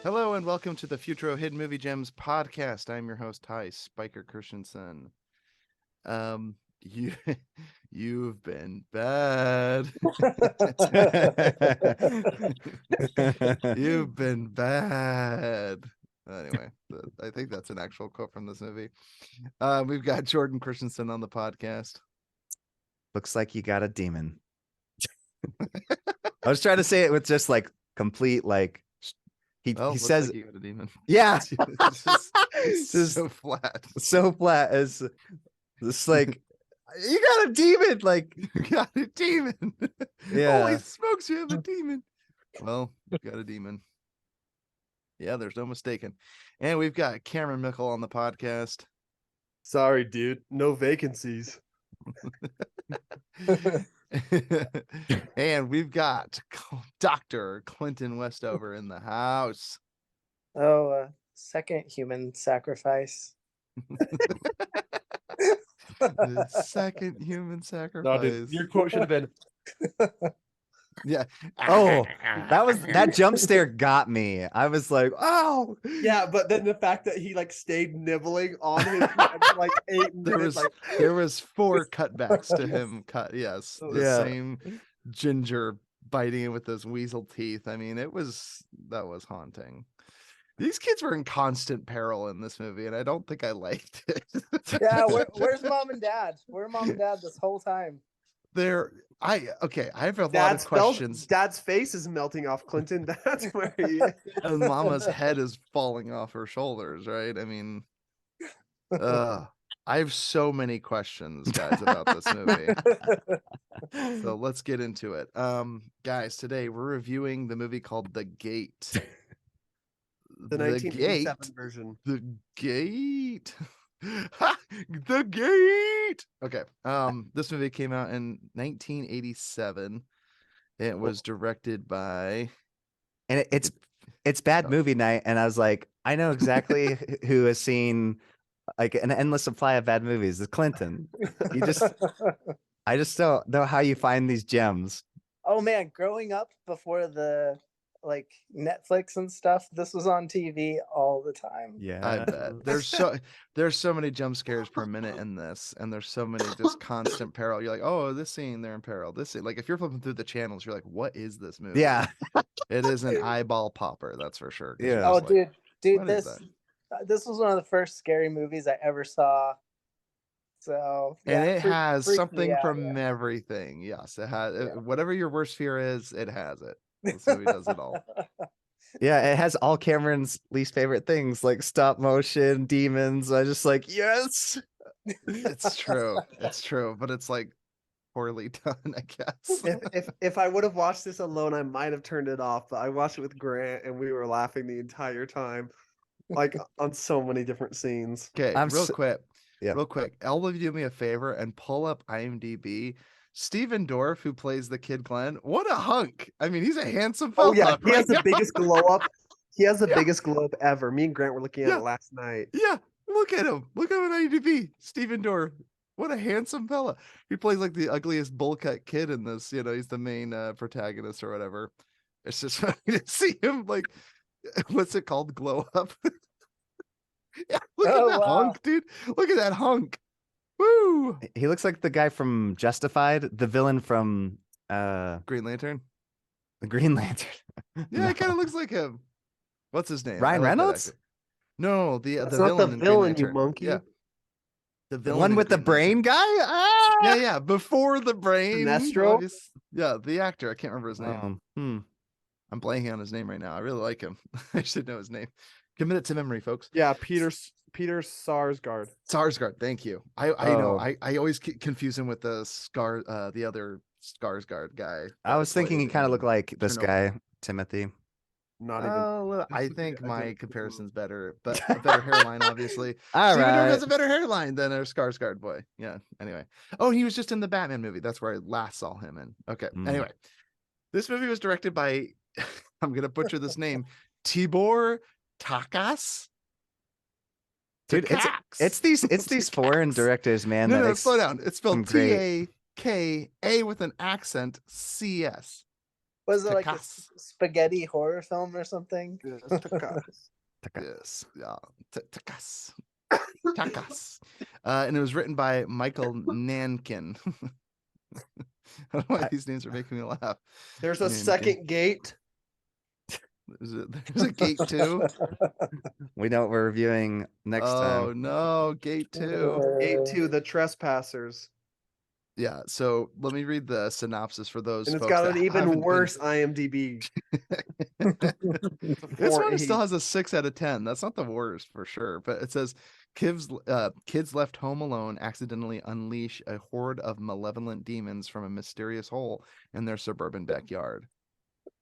Hello and welcome to the Futro Hidden Movie Gems podcast. I'm your host, Ty Spiker Christensen. You've been bad. You've been bad. Anyway, I think that's an actual quote from this movie. We've got Jordan Christensen on the podcast. Looks like you got a demon. I was trying to say it with just like complete like he says like you got a demon. Yeah. It's just so flat. So flat as it's like you got a demon, like you got a demon. Yeah. Holy smokes, you have a demon. Well, you got a demon. Yeah, there's no mistaking. And we've got Cameron Mickle on the podcast. Sorry, dude. No vacancies. And we've got Dr. Clinton Westover in the house. Second human sacrifice. The second human sacrifice. No, dude, your quote should have been. Yeah. Oh, that jump scare got me. I was like, oh Yeah, but then the fact that he like stayed nibbling on his head for like 8 minutes. There was 4 cutbacks to him. Yes, the same ginger biting it with those weasel teeth. I mean, that was haunting. These kids were in constant peril in this movie, and I don't think I liked it. Yeah, where's mom and dad? Where are mom and dad this whole time? I have a lot of questions. Dad's face is melting off, Clinton. That's where he is. And Mama's head is falling off her shoulders, right? I mean, I have so many questions, guys, about this movie. So let's get into it. Guys, today we're reviewing the movie called The Gate. The 1987 version. The Gate. The Gate. Okay. This movie came out in 1987. It was directed by, and it's bad movie night, and I was like, I know exactly who has seen like an endless supply of bad movies. It's Clinton. I just don't know how you find these gems. Oh man, growing up before the like Netflix and stuff, this was on TV all the time. Yeah, I bet there's so many jump scares per minute in this, and there's so many just constant peril. You're like, oh, this scene, they're in peril. This scene, like if you're flipping through the channels, you're like, what is this movie? Yeah, it is an eyeball popper, that's for sure. Yeah. Oh, like, dude, this was one of the first scary movies I ever saw. So yeah, and it has something out, from everything. Yes, it has whatever your worst fear is, it has it. This movie does it all. Yeah, it has all Cameron's least favorite things like stop motion, demons. I just like, yes. It's true. It's true, but it's like poorly done, I guess. If I would have watched this alone, I might have turned it off, but I watched it with Grant and we were laughing the entire time, like on so many different scenes. Okay, real quick. All of you do me a favor and pull up IMDb. Steven Dorff, who plays the kid Glenn, what a hunk. I mean, he's a handsome fella. Oh yeah, he has the biggest glow up. He has the biggest glow up ever. Me and Grant were looking at it last night. Yeah, look at him. Look at him on IMDb. Steven Dorff. What a handsome fella. He plays like the ugliest bowl cut kid in this. You know, he's the main protagonist or whatever. It's just funny to see him like, what's it called? Glow up. Yeah, look at that hunk, dude. Look at that hunk. Woo! He looks like the guy from Justified, the villain from Green Lantern. The Green Lantern. Yeah, it kind of looks like him. What's his name? Ryan Reynolds? No, the That's villain. not the in villain, Green you monkey. Yeah. The one with the brain guy? Ah! Yeah. Before the brain. Sinestro? Yeah, the actor. I can't remember his name. I'm blanking on his name right now. I really like him. I should know his name. Commit it to memory, folks. Yeah, Peter Sarsgaard. Sarsgaard, thank you. I know. I always confuse him with the other Skarsgård guy. I was thinking he kind of looked like this guy, Timothy. Not even. I think my comparison's better, but a better hairline, obviously. All Steven Dorff right. has a better hairline than a Skarsgård boy. Yeah. Anyway. Oh, he was just in the Batman movie. That's where I last saw him in. Okay. Anyway, this movie was directed by, I'm gonna butcher this name, Tibor Takas. Dude, it's these foreign directors, man. No, slow down. It's spelled K, A with an accent, CS. Was it like a Takas. spaghetti horror film or something? Yes, Takas. Yes, yeah, Takas. Takas. And it was written by Michael Nankin. I don't know why these names are making me laugh. There's a Nankin. second gate. There's a gate 2. We know what we're reviewing next Oh time. no, gate 2. Gate 2, the trespassers. Yeah, so let me read the synopsis for those And it's folks got that an even haven't been- worse IMDb. It's a This one 4.8. still has a 6 out of 10. That's not the worst for sure, but it says kids left home alone accidentally unleash a horde of malevolent demons from a mysterious hole in their suburban backyard.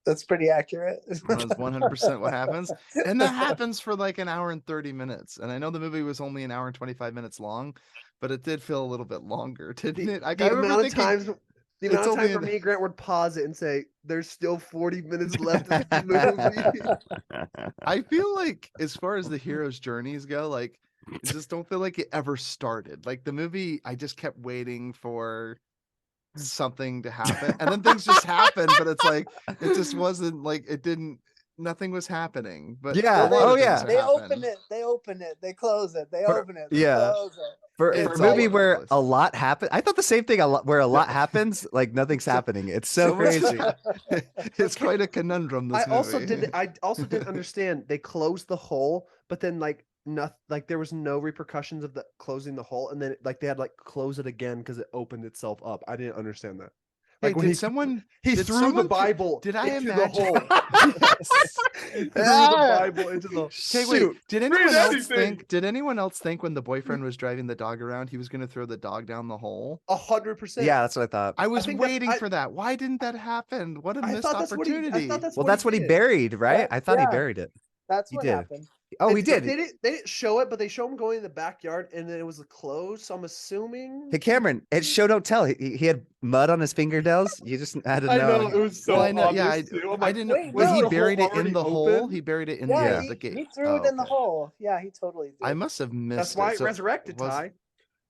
That's pretty accurate. That was 100% what happens, and that happens for like an hour and 30 minutes. And I know the movie was only an hour and 25 minutes long, but it did feel a little bit longer, didn't it? Like, I The remember amount of thinking, times the it's amount of only time for an- me, Grant would pause it and say, "There's still 40 minutes left of the movie." I feel like as far as the hero's journeys go, like I just don't feel like it ever started. Like the movie, I just kept waiting for something to happen, and then things just happened, but it's like it just wasn't like it didn't. Nothing was happening. But Yeah, a lot of oh, things yeah. are They open happening. it, they open it, they close it, they For- open it, they yeah. close it. For It's a all movie over the where place. a lot happens, I thought the same thing. Where a lot happens, like nothing's happening. It's so so much- crazy. It's quite a conundrum. This I also movie. did. I also didn't understand. They closed the hole, but then like nothing. Like there was no repercussions of the closing the hole, and then like they had to, like close it again because it opened itself up. I didn't understand that. Hey, Like when did someone? he did threw the someone Bible did I into the imagine? hole. Yes. He threw the Bible into the. Okay, wait. Shoot, Did read anyone else anything. think? Did anyone else think when the boyfriend was driving the dog around, he was going to throw the dog down the hole? 100%. Yeah, that's what I thought. I was think that's- waiting for that. Why didn't that happen? What a I missed thought that's what he. I opportunity! thought that's Well, what that's what he did. buried, right? Yeah, I thought he yeah. buried it. That's He what did. happened. Oh, he They did. didn't show it, but they show him going in the backyard, and then it was closed. So I'm assuming. Hey, Cameron, it's show don't tell. He had mud on his fingernails. You just had to I know. know it was so Well, I know. Yeah, obvious, too. I'm I like, didn't know. wait, When no. he Was the buried hole it in already the hole, open? he buried it in Yeah, the gate. he threw Oh, it in the okay. hole. Yeah, he totally did. I must have missed That's why it. it So resurrected, was- Ty.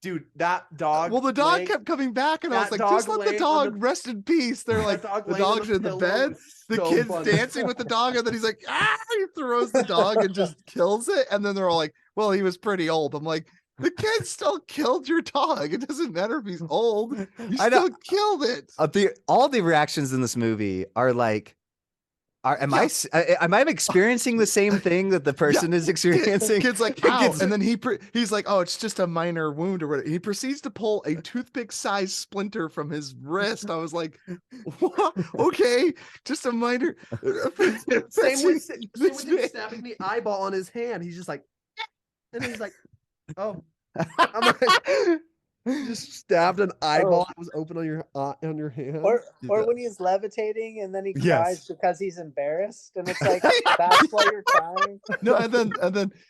Dude, that dog. Well, the dog laying- kept coming back, and I was that like, just dog let the laying on dog the- rest in peace. They're that like, dog the laying on dog's the in the pillow bed. was The so kid's funny. dancing with the dog, and then he's like, ah, he throws the dog and just kills it. And then they're all like, well, he was pretty old. I'm like, the kid still killed your dog. It doesn't matter if he's old. You I know. still killed it. All the reactions in this movie are like, am Yeah. I experiencing the same thing that the person is experiencing? Kid's like, The ow. kid's- And then he's like, oh, it's just a minor wound or whatever. He proceeds to pull a toothpick-sized splinter from his wrist. I was like, what? Okay, just a minor. Same with him This- snapping the eyeball on his hand. He's just like, and he's like, oh. I'm like, you just stabbed an eyeball that was open on your hand. Or Yeah. when he's levitating and then he cries Yes. because he's embarrassed, and it's like that's why you're crying. No, and then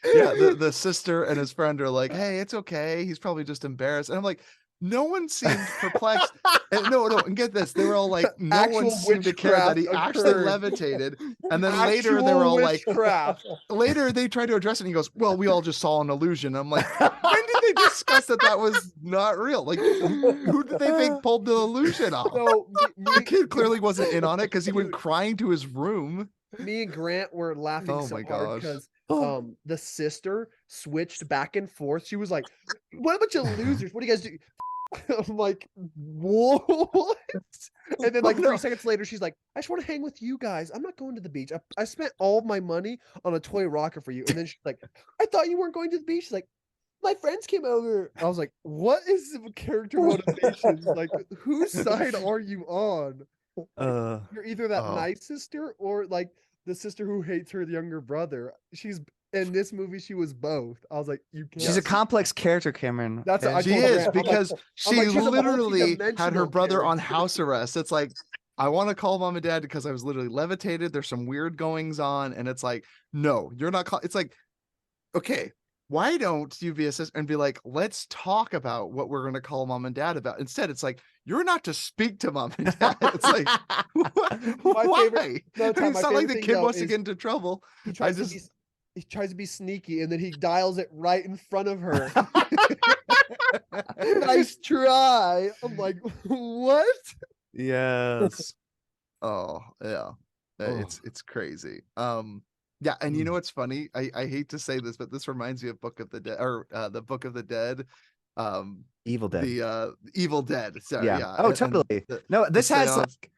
yeah, the sister and his friend are like, hey, it's okay. He's probably just embarrassed. And I'm like, no one seemed perplexed. And no, and get this. They were all like, no one Actual seemed to care that he witchcraft actually occurred. levitated. And then later they were Actual all like, witchcraft. later they tried to address it and he goes, well, we all just saw an illusion. I'm like, when did they discuss that was not real? Like, who did they think pulled the illusion off? No, The kid clearly wasn't in on it because he went crying to his room. me and Grant were laughing Oh so my hard gosh. because the sister switched back and forth. She was like, "What a bunch of losers! What do you guys do?" I'm like, "What?" And then like Oh, no. 3 seconds later, she's like, "I just want to hang with you guys. I'm not going to the beach. I spent all of my money on a toy rocket for you." And then she's like, "I thought you weren't going to the beach." She's like, "My friends came over." I was like, "What is the character motivation? Like, whose side are you on?" You're either that Oh. nice sister or like the sister who hates her younger brother. She's in this movie. She was both. I was like, you can't. She's a complex character, Cameron. That's okay? I She told is Grant, I'm like- because she like, she's a literally had her multidimensional brother on character. house arrest. It's like, I want to call mom and dad because I was literally levitated. There's some weird goings on, and it's like, no, you're not. It's like, okay, why don't you be a sister and be like, let's talk about what we're going to call mom and dad about? Instead, it's like, you're not to speak to mom and dad. It's like, why? favorite- no, I Tom, mean, my it's not like favorite the thing, kid though, wants to is get into trouble. He tries to be sneaky, and then he dials it right in front of her. Nice try. I'm like, what? Yes. Oh yeah. It's crazy. Yeah, and you know what's funny? I hate to say this, but this reminds me of Book of the Dead or the Book of the Dead. Evil Dead. The Evil Dead. Sorry, Yeah. yeah. Oh, and totally. the No, this has seance. like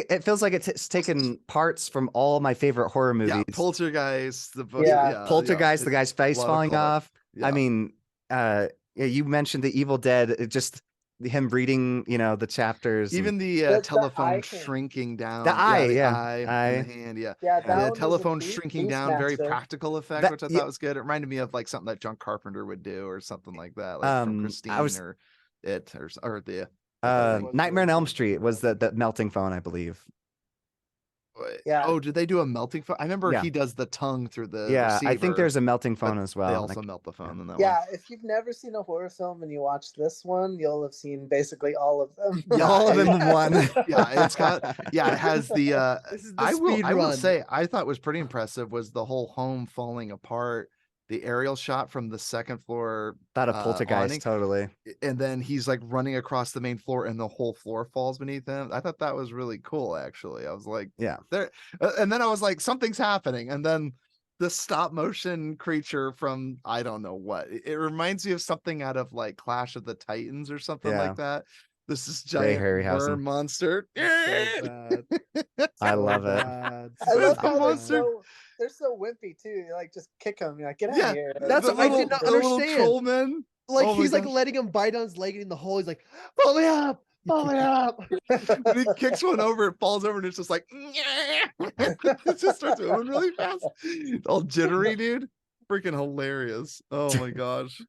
it feels like it's taken parts from all my favorite horror Yeah, movies. Poltergeist, the book. Yeah. Yeah, Poltergeist, the it's guy's a face lot of falling callback. off. Yeah. I mean, yeah, you mentioned the Evil Dead. It just him reading, the chapters. And Even the The telephone eye thing. shrinking down. the eye, The yeah, eye and the hand. Yeah. Yeah, Yeah. that The one was a telephone shrinking down, very Beastmaster. practical effect, That- which I yeah. thought was good. It reminded me of like something that John Carpenter would do, or something like that, like from I Christine was or It, or the what thing. Nightmare on Elm Street was the melting phone, I believe. Yeah. Oh, did they do a melting phone? I remember Yeah. he does the tongue through the Yeah, receiver. I think there's a melting but phone as well. They also Like, melt the phone in that Yeah, one. if you've never seen a horror film and you watch this one, you'll have seen basically all of them. Yeah, all of them it- in one. Yeah, it's got it has the This is the I will speed run. say I thought was pretty impressive was the whole home falling apart, the aerial shot from the second floor That a poltergeist, awning, totally. and then he's like running across the main floor and the whole floor falls beneath him. I thought that was really cool actually. I was like, Yeah. there and then I was like something's happening, and then the stop motion creature from I don't know what. It reminds me of something out of like Clash of the Titans or something Yeah. like that. This is Ray giant Harryhausen. worm monster. So bad. I So love it. bad. I So love the how they're monster- so wimpy too. You like just kick them. You're like, get out Yeah, of here. That's the what I little, did not the little understand. troll men. Like Oh my he's like gosh. letting him bite on his leg and in the hole. He's like, pull me up, pull me up. When he kicks one over, it falls over, and it's just like it just starts moving really fast. All jittery, dude. Freaking hilarious. Oh my gosh.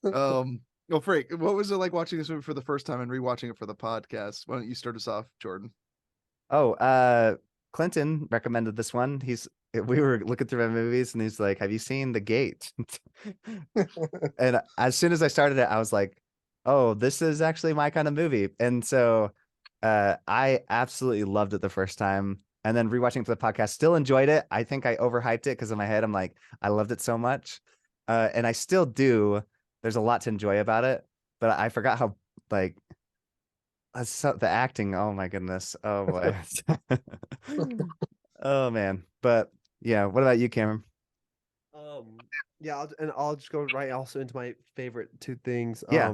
Well, Frank, what was it like watching this movie for the first time and rewatching it for the podcast? Why don't you start us off, Jordan? Oh, Clinton recommended this one. We were looking through my movies and he's like, "Have you seen The Gate?" And as soon as I started it, I was like, "Oh, this is actually my kind of movie." And so I absolutely loved it the first time. And then rewatching it for the podcast, still enjoyed it. I think I overhyped it because in my head, I'm like, I loved it so much. And I still do. There's a lot to enjoy about it, but I forgot how like the acting. Oh my goodness. Oh boy. Oh man. But yeah, what about you, Cameron? Yeah, I'll just go right also into my favorite two things. Yeah.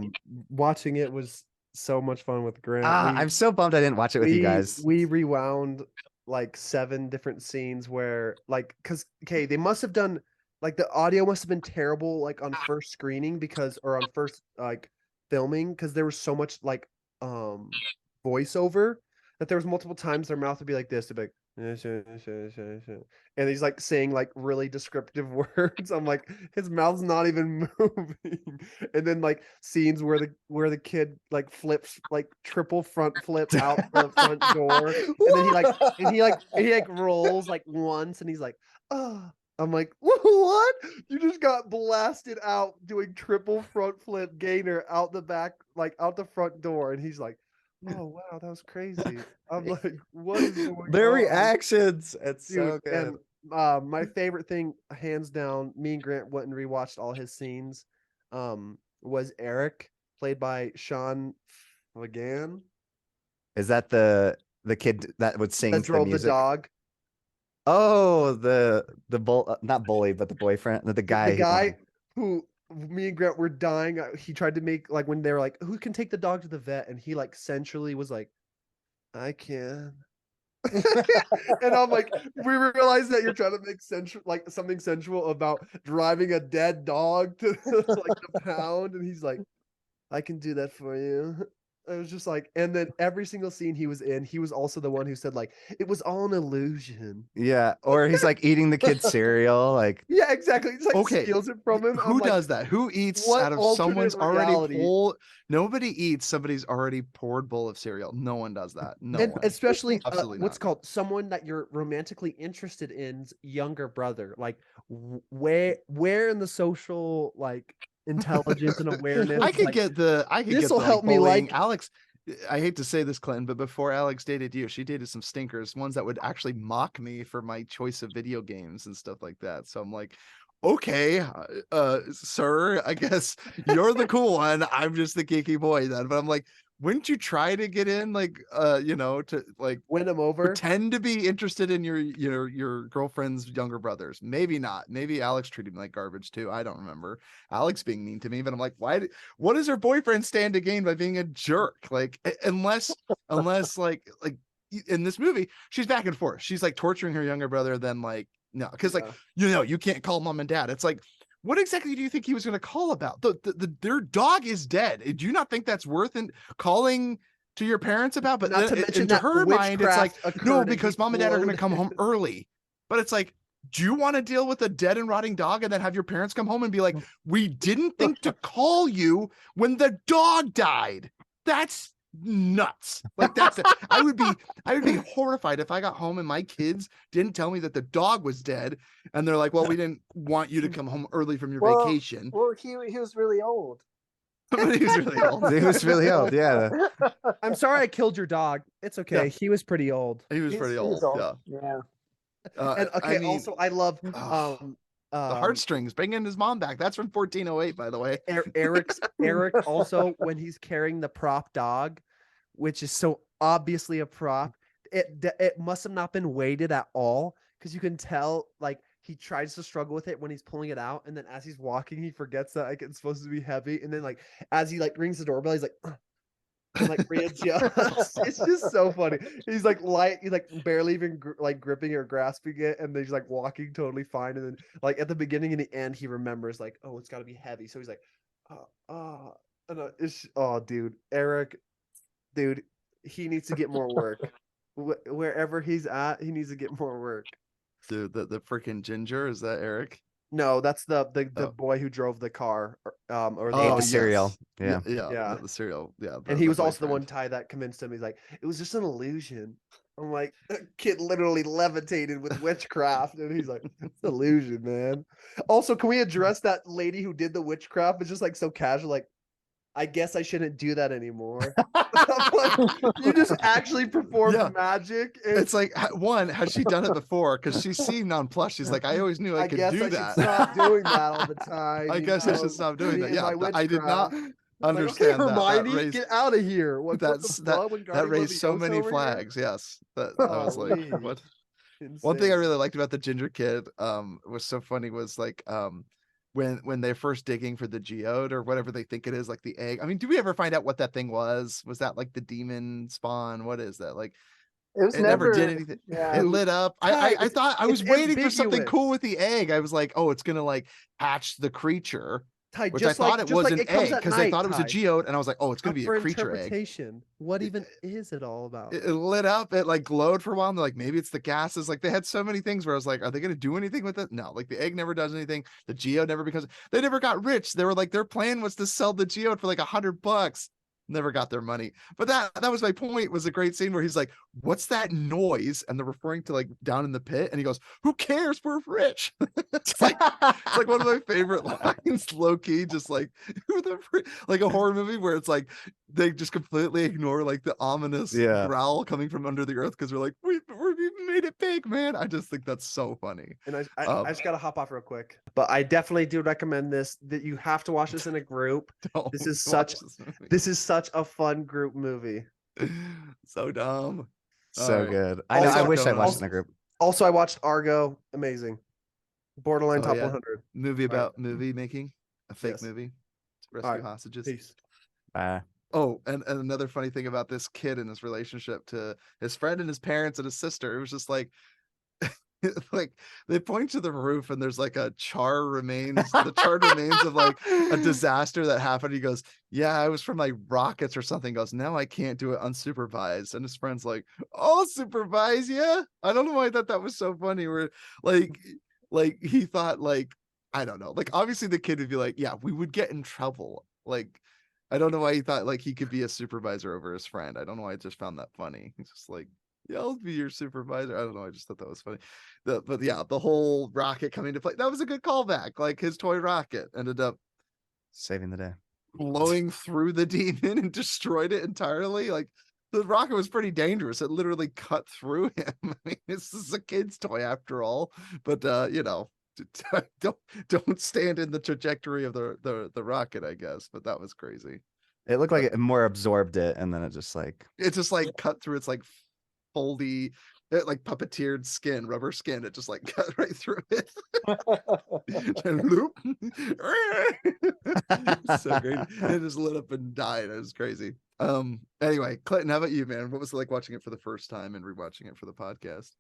Watching it was so much fun with Grant. I'm so bummed I didn't watch it with you guys. We rewound like 7 different scenes where because they must have done like the audio must have been terrible like on first screening or on first like filming because there was so much like voiceover that there was multiple times their mouth would be like this, they'd be like and he's like saying like really descriptive words. I'm like, his mouth's not even moving. And then like scenes where the kid like flips like triple front flip out the front door, and he rolls like once, and he's like, oh. I'm like, what? You just got blasted out doing triple front flip gainer out the back, like out the front door, and he's like, oh wow, that was crazy. I'm like, what is going Their on? reactions. It's Dude, so good. and my favorite thing, hands down, me and Grant went and rewatched all his scenes. Was Eric, played by Sean Fagan, Is that the kid that would sing that the drove the music? dog. Oh, the not bully, but the boyfriend, the guy. The guy who me and Grant were dying. He tried to make like when they were like, "Who can take the dog to the vet?" and he like sensually was like, "I can." And I'm like, we realize that you're trying to make like something sensual about driving a dead dog to like the pound, and he's like, I can do that for you. I was just like, and then every single scene he was in, he was also the one who said like, it was all an illusion. Yeah, or he's like eating the kid's cereal, like Yeah, exactly. It's like Okay, steals it from him. Who I'm like, does that? Who eats what out of alternate someone's already reality? pulled? Nobody eats somebody's already poured bowl of cereal. No one does that. No And one. especially Absolutely what's not. called someone that you're romantically interested in's younger brother. Like where in the social like intelligence and awareness? I could like, get the this'll like, help me bullying. like- Alex. I hate to say this, Clinton, but before Alex dated you, she dated some stinkers, ones that would actually mock me for my choice of video games and stuff like that. So I'm like, okay, sir, I guess you're the cool one. I'm just the geeky boy then. But I'm like, wouldn't you try to get in, like, to like Win him over. pretend to be interested in your girlfriend's younger brothers? Maybe not. Maybe Alex treated me like garbage too. I don't remember Alex being mean to me, but I'm like, what does her boyfriend stand to gain by being a jerk? Like, unless like in this movie, she's back and forth. She's like torturing her younger brother, then like, no, because like, you can't call mom and dad. It's like, what exactly do you think he was going to call about? Their dog is dead. Do you not think that's worth calling to your parents about? But Not to mention that her mind, it's like, witchcraft no, occurred and because he mom and dad are going to flowed. come home early. But it's like, do you want to deal with a dead and rotting dog and then have your parents come home and be like, we didn't think to call you when the dog died? That's nuts. Like I would be horrified if I got home and my kids didn't tell me that the dog was dead, and they're like, well, we didn't want you to come home early from your vacation. Well, he was really old. But he was really old. He was really old. Yeah. I'm sorry I killed your dog. It's okay. Yeah. He was pretty old. He was pretty old. Yeah. And okay, I mean, also I love the heartstrings, bringing his mom back. That's from 1408, by the way. Eric also, when he's carrying the prop dog, which is so obviously a prop, it must have not been weighted at all, because you can tell like he tries to struggle with it when he's pulling it out, and then as he's walking he forgets that like it's supposed to be heavy, and then like as he like rings the doorbell he's like and like readjusts. It's just so funny. He's like barely even gripping or grasping it, and then he's like walking totally fine, and then like at the beginning and the end he remembers like, oh, it's got to be heavy, so he's like dude, Eric, dude, he needs to get more work. Wherever he's at, he needs to get more work. Dude, the freaking ginger, is that Eric? No, that's the boy who drove the car, or the cereal. Yeah. The cereal. Yeah. And he was also the one boyfriend. Ty that convinced him. He's like, it was just an illusion. I'm like, that kid literally levitated with witchcraft, and he's like, it's an illusion, man. Also, can we address that lady who did the witchcraft? It's just like so casual, like, I guess I shouldn't do that anymore. Like, you just actually performed magic. It's like, one, has she done it before? Because she seemed nonplussed. She's like, I always knew I could guess do I that. Should stop doing that all the time. I guess I should stop doing that. Yeah, I did not like, understand okay, Hermione, that. get out of here. That raised so many flags. Yes, that I was like, what? Insane. One thing I really liked about the ginger kid was so funny was like when they're first digging for the geode or whatever they think it is, like the egg. I mean, do we ever find out what that thing was? Was that like the demon spawn? What is that? Like, it never did anything. Yeah. It lit up. I thought I was waiting for something ambiguous. cool with the egg. I was like, oh, it's gonna like hatch the creature. Ty, Which I thought it was an egg, because they thought it was a Ty. geode, and I was like, oh, it's gonna Up be for a creature egg. interpretation. What even is it all about? It lit up, it like glowed for a while, and they're like, maybe it's the gases. Like, they had so many things where I was like, are they gonna do anything with it? No, like the egg never does anything. The geode never becomes. They never got rich. They were like, their plan was to sell the geode for like $100. Never got their money. But that was my point. Was a great scene where he's like, what's that noise? And they're referring to like down in the pit, and he goes, who cares, we're rich. it's like one of my favorite lines, low-key, just like who the like a horror movie where it's like they just completely ignore like the ominous growl coming from under the earth, because we're like, we made it big, man. I just think that's so funny. And I just gotta hop off real quick, but I definitely do recommend this, that you have to watch this in a group. This is such a fun group movie. So dumb. So good. I wish I watched it in a group. Also, I watched Argo. Amazing. Borderline top 100. Movie about movie making. A fake movie. Rescue hostages. Peace. Bye. Oh, and another funny thing about this kid and his relationship to his friend and his parents and his sister. It was just like, like they point to the roof and there's like a charred remains of like a disaster that happened. He goes, yeah, I was from like rockets or something. He goes, now I can't do it unsupervised. And his friend's like, oh, supervise, yeah. I don't know why I thought that was so funny. Where like he thought, like, I don't know, like obviously the kid would be like, yeah, we would get in trouble. Like, I don't know why he thought like he could be a supervisor over his friend. I don't know why I just found that funny. He's just like, yeah, I'll be your supervisor. I don't know. I just thought that was funny. But yeah, the whole rocket coming to play, that was a good callback. Like his toy rocket ended up saving the day, blowing through the demon and destroyed it entirely. Like the rocket was pretty dangerous. It literally cut through him. I mean, this is a kid's toy after all. But don't stand in the trajectory of the rocket, I guess. But that was crazy. It looked like it more absorbed it, and then it just like It just like cut through its like foldy, like puppeteered skin, rubber skin. It just like cut right through it. And loop. So great. It just lit up and died. It was crazy. Anyway, Clinton, how about you, man? What was it like watching it for the first time and rewatching it for the podcast?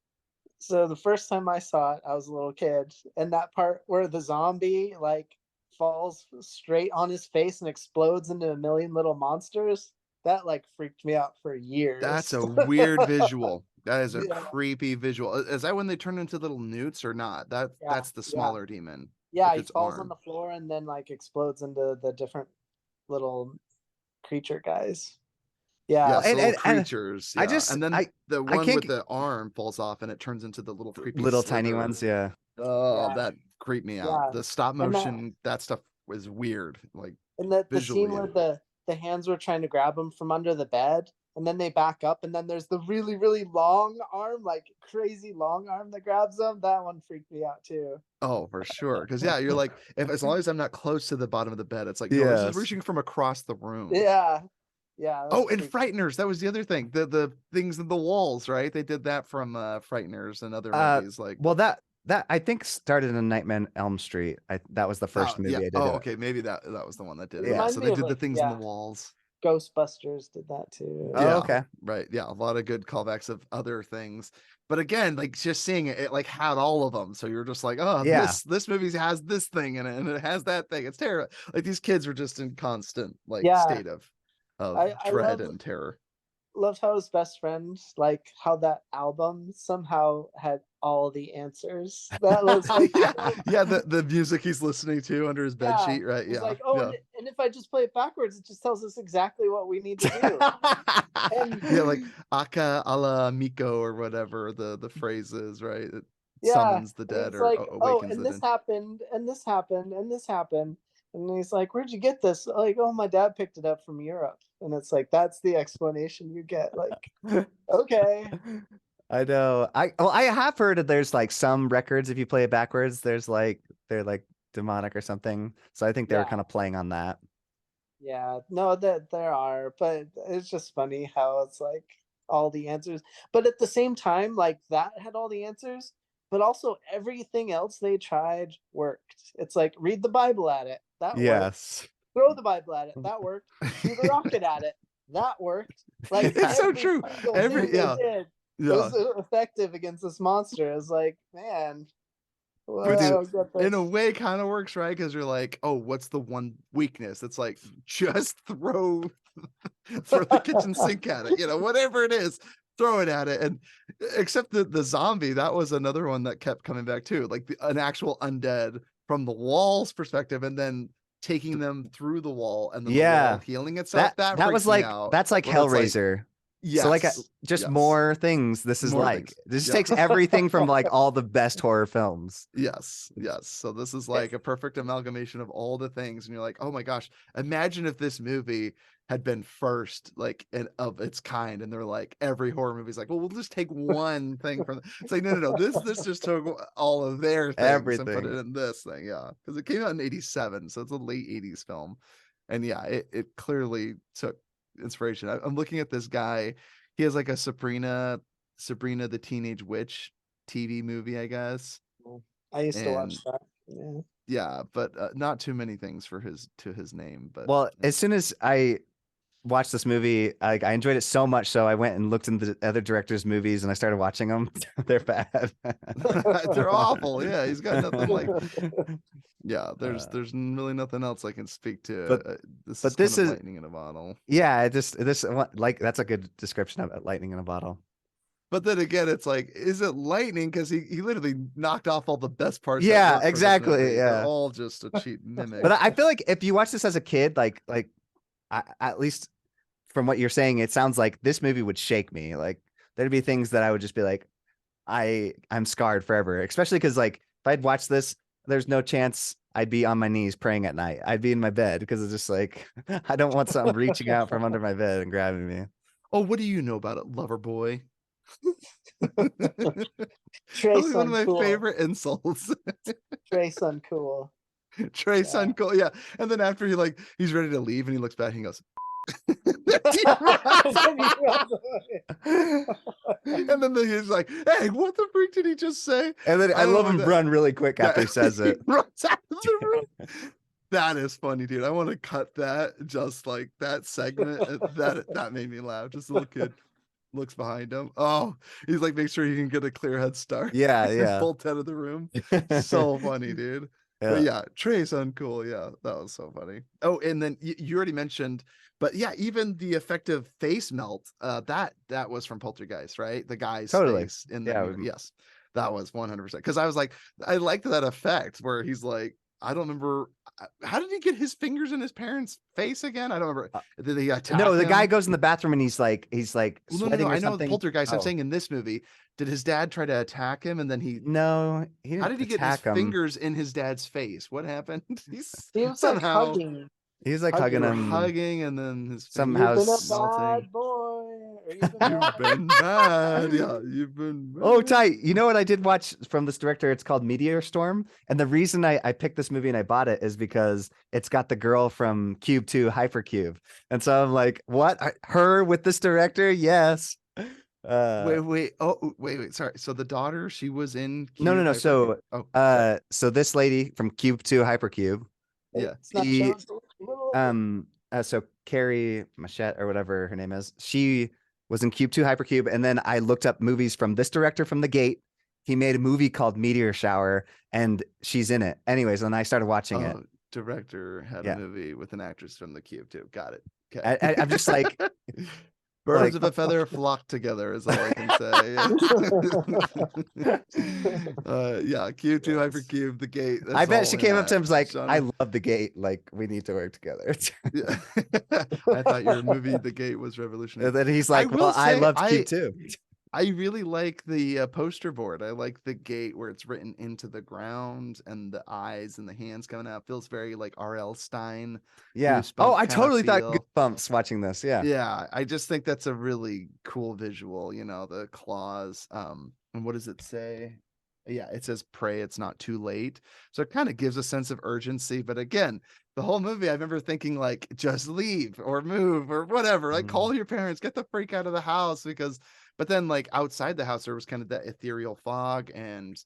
So the first time I saw it, I was a little kid, and that part where the zombie like falls straight on his face and explodes into a million little monsters, that like freaked me out for years. That's a weird visual. That is a Yeah. creepy visual. Is that when they turn into little newts or not? That's the Yeah. smaller demon. Yeah, with he its falls on arm. the floor and then like explodes into the different little creature guys. Yeah, Yeah. so and- little and creatures. I Yeah. just- and then I the I one can't with g- the arm falls off and it turns into the little creepy little tiny slither. ones. Yeah. Oh, Yeah. that creeped me Yeah. out. The stop And that- motion, that stuff was weird. Like And the scene visually. where the hands were trying to grab him from under the bed, and then they back up, and then there's the really, really long arm, like crazy long arm that grabs them. That one freaked me out too. Oh, for sure. Because yeah, you're like, as long as I'm not close to the bottom of the bed, it's like, no, this is Yes. reaching from across the room. Yeah. Yeah. that Oh, was and freaky. Frighteners. That was the other thing. The things in the walls, right? They did that from Frighteners and other movies. Like, Well, that I think started in Nightmare on Elm Street. That was the first movie yeah. I did. Oh, it. okay. Maybe that was the one that did it. Yeah. Yeah. Remind So me they of, did the like, things in the yeah. walls. Ghostbusters did that too. Oh, Yeah. okay. Right. Yeah. A lot of good callbacks of other things. But again, like just seeing it like had all of them. So you're just like, oh, Yeah. this movie has this thing in it and it has that thing. It's terrible. Like these kids were just in constant like Yeah. state of I dread love- and terror. Loved how his best friend, like how that album somehow had all the answers. That was like, yeah, the music he's listening to under his bed Yeah, sheet, right? He's Yeah. like, oh, yeah. and if I just play it backwards, it just tells us exactly what we need to do. And Yeah, like Aka ala Miko or whatever the phrase is, right? It Yeah, summons the and dead it's or like, awakens and the this dead. happened, and this happened, and this happened. And he's like, where'd you get this? Like, oh, my dad picked it up from Europe. And it's like, that's the explanation you get. Like, okay. I know. I have heard that there's like some records if you play it backwards, there's like they're like demonic or something. So I think they were Yeah. kind of playing on that. Yeah, no, that there are, but it's just funny how it's like all the answers. But at the same time, like that had all the answers, but also everything else they tried worked. It's like read the Bible at it. That worked. Yes. Throw the Bible at it. That worked. Shoot a rocket at it. That worked. Like It's so every true. single Every- thing they yeah. did Yeah. was effective against this monster. It's like, man, well, Which I don't get in a this. way kind of works, right? Because you're like, oh, what's the one weakness? It's like just throw the kitchen sink at it, whatever it is, throw it at it. And except the zombie, that was another one that kept coming back too, like an actual undead from the wall's perspective, and then taking them through the wall and then the Yeah. wall healing itself. That was freaks me like out, that's like when it's like, Hellraiser. yes, So like just yes. more things. This is More like things. this Yeah. takes everything from like all the best horror films. Yes. So this is like a perfect amalgamation of all the things, and you're like, oh my gosh, imagine if this movie had been first, like of its kind, and they're like, every horror movie is like, well, we'll just take one thing from. It's like, no, this just took all of their things and put Everything. it in this thing, yeah, because it came out in '87, so it's a late '80s film, and yeah, it clearly took inspiration. I'm looking at this guy. He has like a Sabrina the Teenage Witch TV movie, I guess. I used to watch and- that. Yeah. Yeah, but not too many things for his name. But Well, yeah. as soon as I watched this movie, I enjoyed it so much, so I went and looked into the other directors' movies and I started watching them. They're bad. They're awful. Yeah, he's got nothing like. Yeah, there's really nothing else I can speak to. But- This but is this kind of is- lightning in a bottle. Yeah, like that's a good description of it, lightning in a bottle. But then again, it's like, is it lightning? Because he literally knocked off all the best parts. that Yeah, worked for this exactly, movie. They're yeah. all just a cheap mimic. But I feel like if you watch this as a kid, like at least from what you're saying, it sounds like this movie would shake me. Like there'd be things that I would just be like, I'm scarred forever. Especially because like if I'd watched this, there's no chance I'd be on my knees praying at night. I'd be in my bed because it's just like I don't want something reaching out from under my bed and grabbing me. Oh, what do you know about it, lover boy? Trace One of my uncool. favorite insults. Trace uncool. Trace Yeah. uncool. Yeah. And then after he's ready to leave and he looks back and he goes, he runs Then he off. runs away. And then he's like, hey, what the freak did he just say? And then I don't love know him that- run really quick after he says it. runs out of the room. That is funny, dude. I want to cut that, just like that segment. That made me laugh. Just a little kid looks behind him. Oh, he's like, make sure he can get a clear head start. Yeah, yeah. Bolt out of the room. So funny, dude. But yeah, Trey's uncool. Yeah, that was so funny. Oh, and then you already mentioned, but yeah, even the effective face melt, that was from Poltergeist, right? The guy's Totally. face in the Yeah, mirror. Yes, that was 100%. Because I was like, I liked that effect where he's like, I don't remember, how did he get his fingers in his parents' face again? I don't remember. Did he attack No, the guy him? goes in the bathroom and he's like Well, sweating or I know the something. Poltergeist. I'm Oh. saying in this movie, did his dad try to attack him and then he? No, he didn't How did he get his attack him. fingers in his dad's face? What happened? He's He was somehow like hugging. He was like Hugging. hugging him. hugging, and then his Somehow You've been a fingers melting. bad boy. You've been bad. Yeah, you've been bad. Oh, tight. You know what I did watch from this director? It's called Meteor Storm. And the reason I picked this movie and I bought it is because it's got the girl from Cube 2 Hypercube. And so I'm like, what? Her with this director? Yes. Wait. Oh, wait. Sorry. So the daughter, she was in. No. Cube So, Hypercube? so this lady from Cube 2 Hypercube. Yeah. It's not He- Jones, a little- So Carrie Machette or whatever her name is, she was in Cube 2 Hypercube. And then I looked up movies from this director from The Gate. He made a movie called Meteor Shower and she's in it. Anyways, and I started watching it. Director had Yeah. a movie with an actress from the Cube too. Got it. Okay. I'm just like, Birds like- of a feather flock together is all I can say. Yeah, Cube 2 Hypercube, The Gate. I that's bet all she in came up that to him and was like, genre. I love The Gate. Like, we need to work together. Yeah. I thought your movie The Gate was revolutionary. And then he's like, will well, I say loved Cube 2. I really like the poster board. I like the gate where it's written into the ground and the eyes and the hands coming out. Feels very like R.L. Stein. Yeah. Goosebump Oh, I kinda totally thought feel. Goosebumps watching this. Yeah. Yeah, I just think that's a really cool visual, the claws. And what does it say? Yeah, it says pray it's not too late. So it kind of gives a sense of urgency. But again, the whole movie, I remember thinking like, just leave or move or whatever. Like, call your parents, get the freak out of the house but then like outside the house, there was kind of that ethereal fog and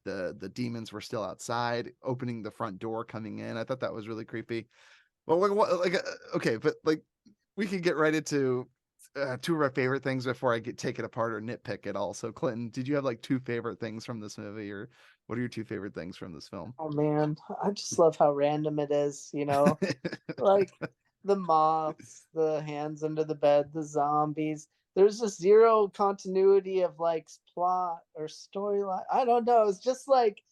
the demons were still outside, opening the front door, coming in. I thought that was really creepy. Well, okay, but like we can get right into two of our favorite things before I take it apart or nitpick it all. So Clinton, did you have like two favorite things from this movie, or what are your two favorite things from this film? Oh man, I just love how random it is, like the moths, the hands under the bed, the zombies. There's just zero continuity of like plot or storyline. I don't know. It's just like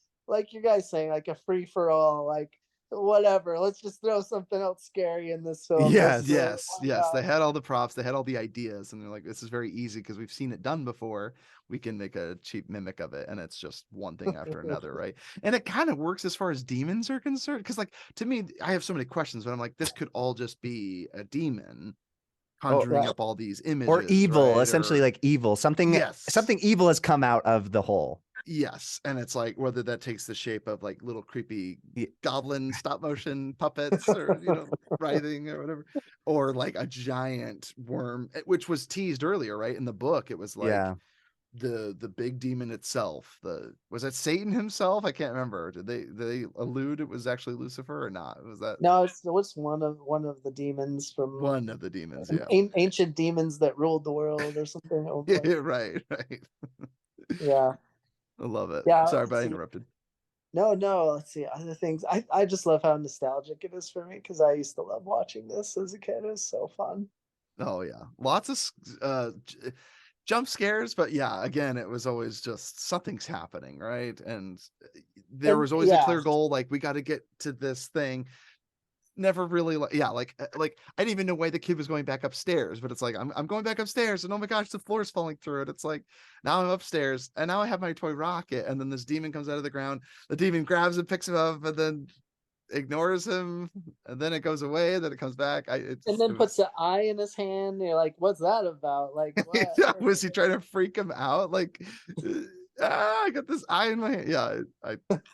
you guys saying, like a free for all, like whatever. Let's just throw something else scary in this film. Yes, Yes. They had all the props, they had all the ideas, and they're like, this is very easy because we've seen it done before. We can make a cheap mimic of it, and it's just one thing after another, right? And it kind of works as far as demons are concerned, because like to me, I have so many questions, but I'm like, this could all just be a demon conjuring right. up all these images, Or evil, right? essentially like evil. Something evil has come out of the hole. Yes, and it's like whether that takes the shape of like little creepy Yeah. goblin stop motion puppets or writhing or whatever, or like a giant worm, which was teased earlier, right? In the book, it was like the big demon itself. Was it Satan himself? I can't remember. Did they allude it was actually Lucifer or not? Was that No, it was one of the demons from one of the demons? Yeah, ancient demons that ruled the world or something. yeah, right. Yeah. I love it. Yeah, Sorry, but I let's see. interrupted. No, let's see other things. I just love how nostalgic it is for me because I used to love watching this as a kid. It was so fun. Oh yeah, lots of jump scares, but yeah, again, it was always just something's happening, right? And there was always a clear goal, like we got to get to this thing. Never really like I didn't even know why the kid was going back upstairs, but it's like I'm going back upstairs, and oh my gosh, the floor's falling through it. It's like now I'm upstairs, and now I have my toy rocket, and then this demon comes out of the ground. The demon grabs and picks him up, and then ignores him, and then it goes away, and then it comes back. And then puts the eye in his hand. And you're like, what's that about? Like, what? Yeah, was he trying to freak him out? Like, I got this eye in my hand. Yeah,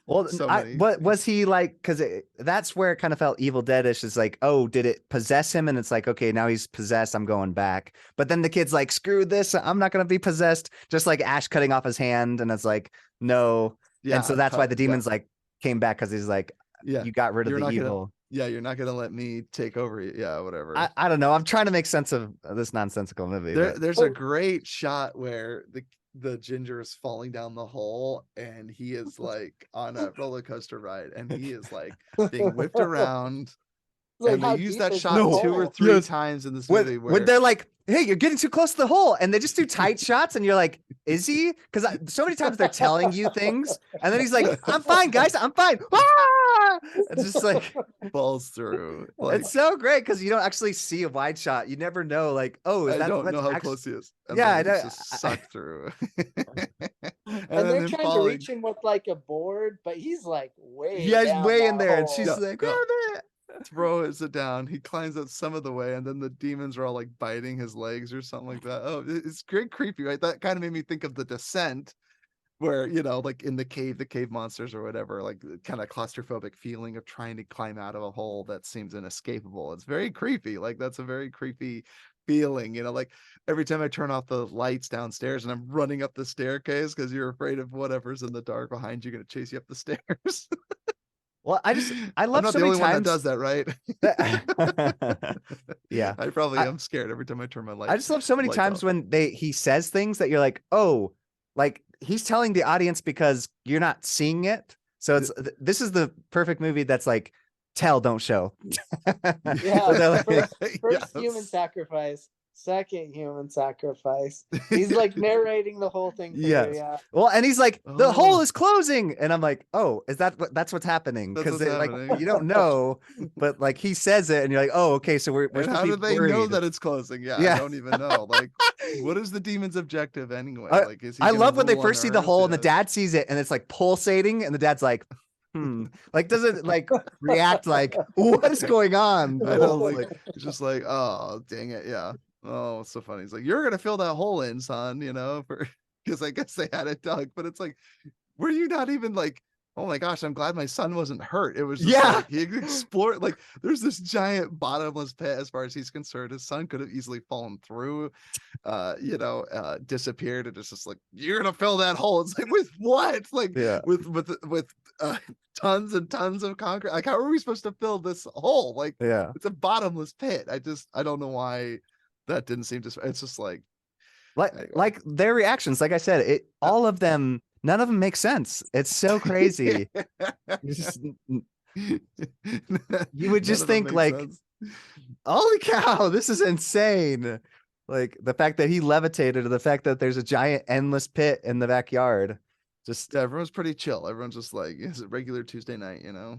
Well, so what many was he like? Because that's where it kind of felt Evil Deadish. Is like, oh, did it possess him? And it's like, okay, now he's possessed. I'm going back. But then the kid's like, screw this. I'm not gonna be possessed. Just like Ash cutting off his hand, and it's like, no. Yeah, and so that's why the yeah. demons like came back because he's like, Yeah, you got rid of you're the not gonna- evil. Yeah, you're not gonna let me take over. Yeah, whatever. I don't know. I'm trying to make sense of this nonsensical movie. but- There's a great shot where the ginger is falling down the hole, and he is like on a roller coaster ride, and he is like being whipped around. Like, And they how use deep that is shot the 2 or hole? 3 Yes. times in this when, movie. when they're like, hey, you're getting too close to the hole, and they just do tight shots, and you're like, is he? Because so many times they're telling you things, and then he's like, I'm fine, guys, I'm fine. Ah! It's just like, falls through. Like, it's so great because you don't actually see a wide shot. You never know, like, oh, is I that don't know that's how actu- close he is. Yeah, then I he's know. just sucked through. And then they're him trying to falling. reach him with like a board, but he's like way Yeah, he's down way in that there, and hole. she's Yeah, like, yeah. grab it. Throws it down. He climbs up some of the way, and then the demons are all like biting his legs or something like that. Oh, it's great, creepy, right? That kind of made me think of The Descent, where like in the cave monsters or whatever, like kind of claustrophobic feeling of trying to climb out of a hole that seems inescapable. It's very creepy. Like that's a very creepy feeling. Like every time I turn off the lights downstairs and I'm running up the staircase because you're afraid of whatever's in the dark behind you, gonna chase you up the stairs. Well, I I'm love not so the many only one that times. does that, right? Yeah. I probably I- am scared every time I turn my light. I just love so many lights times off. when he says things that you're like, oh, like he's telling the audience because you're not seeing it. So it's this is the perfect movie that's like tell, don't show. Yeah, Where they're like- First human Yes. sacrifice, second human sacrifice. He's like narrating the whole thing. Yes. Yeah. Well, and he's like, the hole Oh. is closing, and I'm like, oh, is that's what's happening? That's Because what's like happening. you don't know, but like he says it, and you're like, oh, okay, so we're And supposed how to do be they know worried. that it's closing? Yeah, Yeah. I don't even know. Like, what is the demon's objective anyway? I- Like, is he I gonna love when they rule on first see the Earth? hole and the Yeah. dad sees it and it's like pulsating and the dad's like, like doesn't like react like what is going on? I The know, hole's like, it's just like, oh, dang it, yeah. Oh, it's so funny. He's like, you're gonna fill that hole in, son, for because I guess they had it dug, but it's like, were you not even like, oh my gosh, I'm glad my son wasn't hurt. It was just Yeah. like he explored, like there's this giant bottomless pit as far as he's concerned. His son could have easily fallen through, disappeared, and it's just like, you're gonna fill that hole. It's like, with what? Like, Yeah. with tons and tons of concrete. Like, how are we supposed to fill this hole? Like, Yeah. it's a bottomless pit. I don't know why that didn't seem to. It's just like, anyway. Like their reactions, like I said, all of them, none of them make sense. It's so crazy. You just- You would just think like, holy cow, this is insane. Like the fact that he levitated, or the fact that there's a giant endless pit in the backyard. Just yeah, everyone's pretty chill. Everyone's just like, it's a regular Tuesday night, like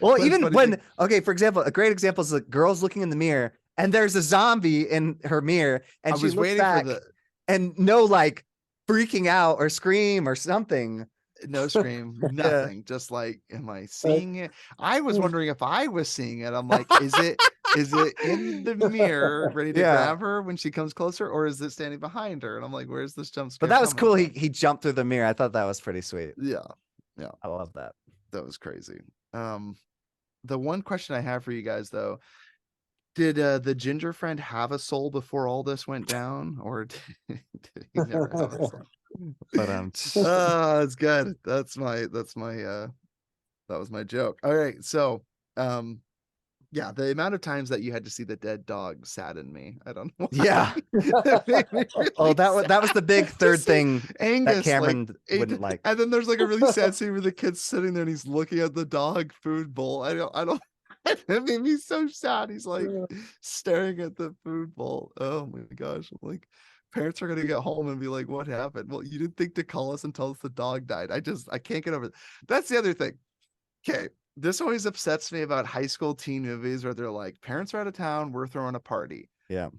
well, Clint's even funny when thing- okay, for example, a great example is the girl's looking in the mirror and there's a zombie in her mirror, and I she was looks waiting back for the and no like freaking out or scream or something. no scream, nothing. Just like, am I seeing it? I was wondering if I was seeing it. I'm like, is it in the mirror ready to Yeah. grab her when she comes closer, or is it standing behind her? And I'm like, where's this jump scare? But that was coming cool. from? He jumped through the mirror. I thought that was pretty sweet. Yeah, I love that. that was crazy. The one question I have for you guys though, did the ginger friend have a soul before all this went down, or did he never have a soul? But It's good. That was my joke. All right, so yeah, the amount of times that you had to see the dead dog saddened me. I don't know why. yeah. It made me Oh, really that was the big sad. third Just see thing Angus, that Cameron like, wouldn't like. and then there's like a really sad scene where the kid's sitting there and he's looking at the dog food bowl. I don't it made me so sad. He's like staring at the food bowl. Oh my gosh. I'm like, parents are gonna get home and be like, what happened? Well, you didn't think to call us and tell us the dog died. I can't get over it. That's the other thing. Okay. This always upsets me about high school teen movies where they're like, parents are out of town, we're throwing a party. Yeah.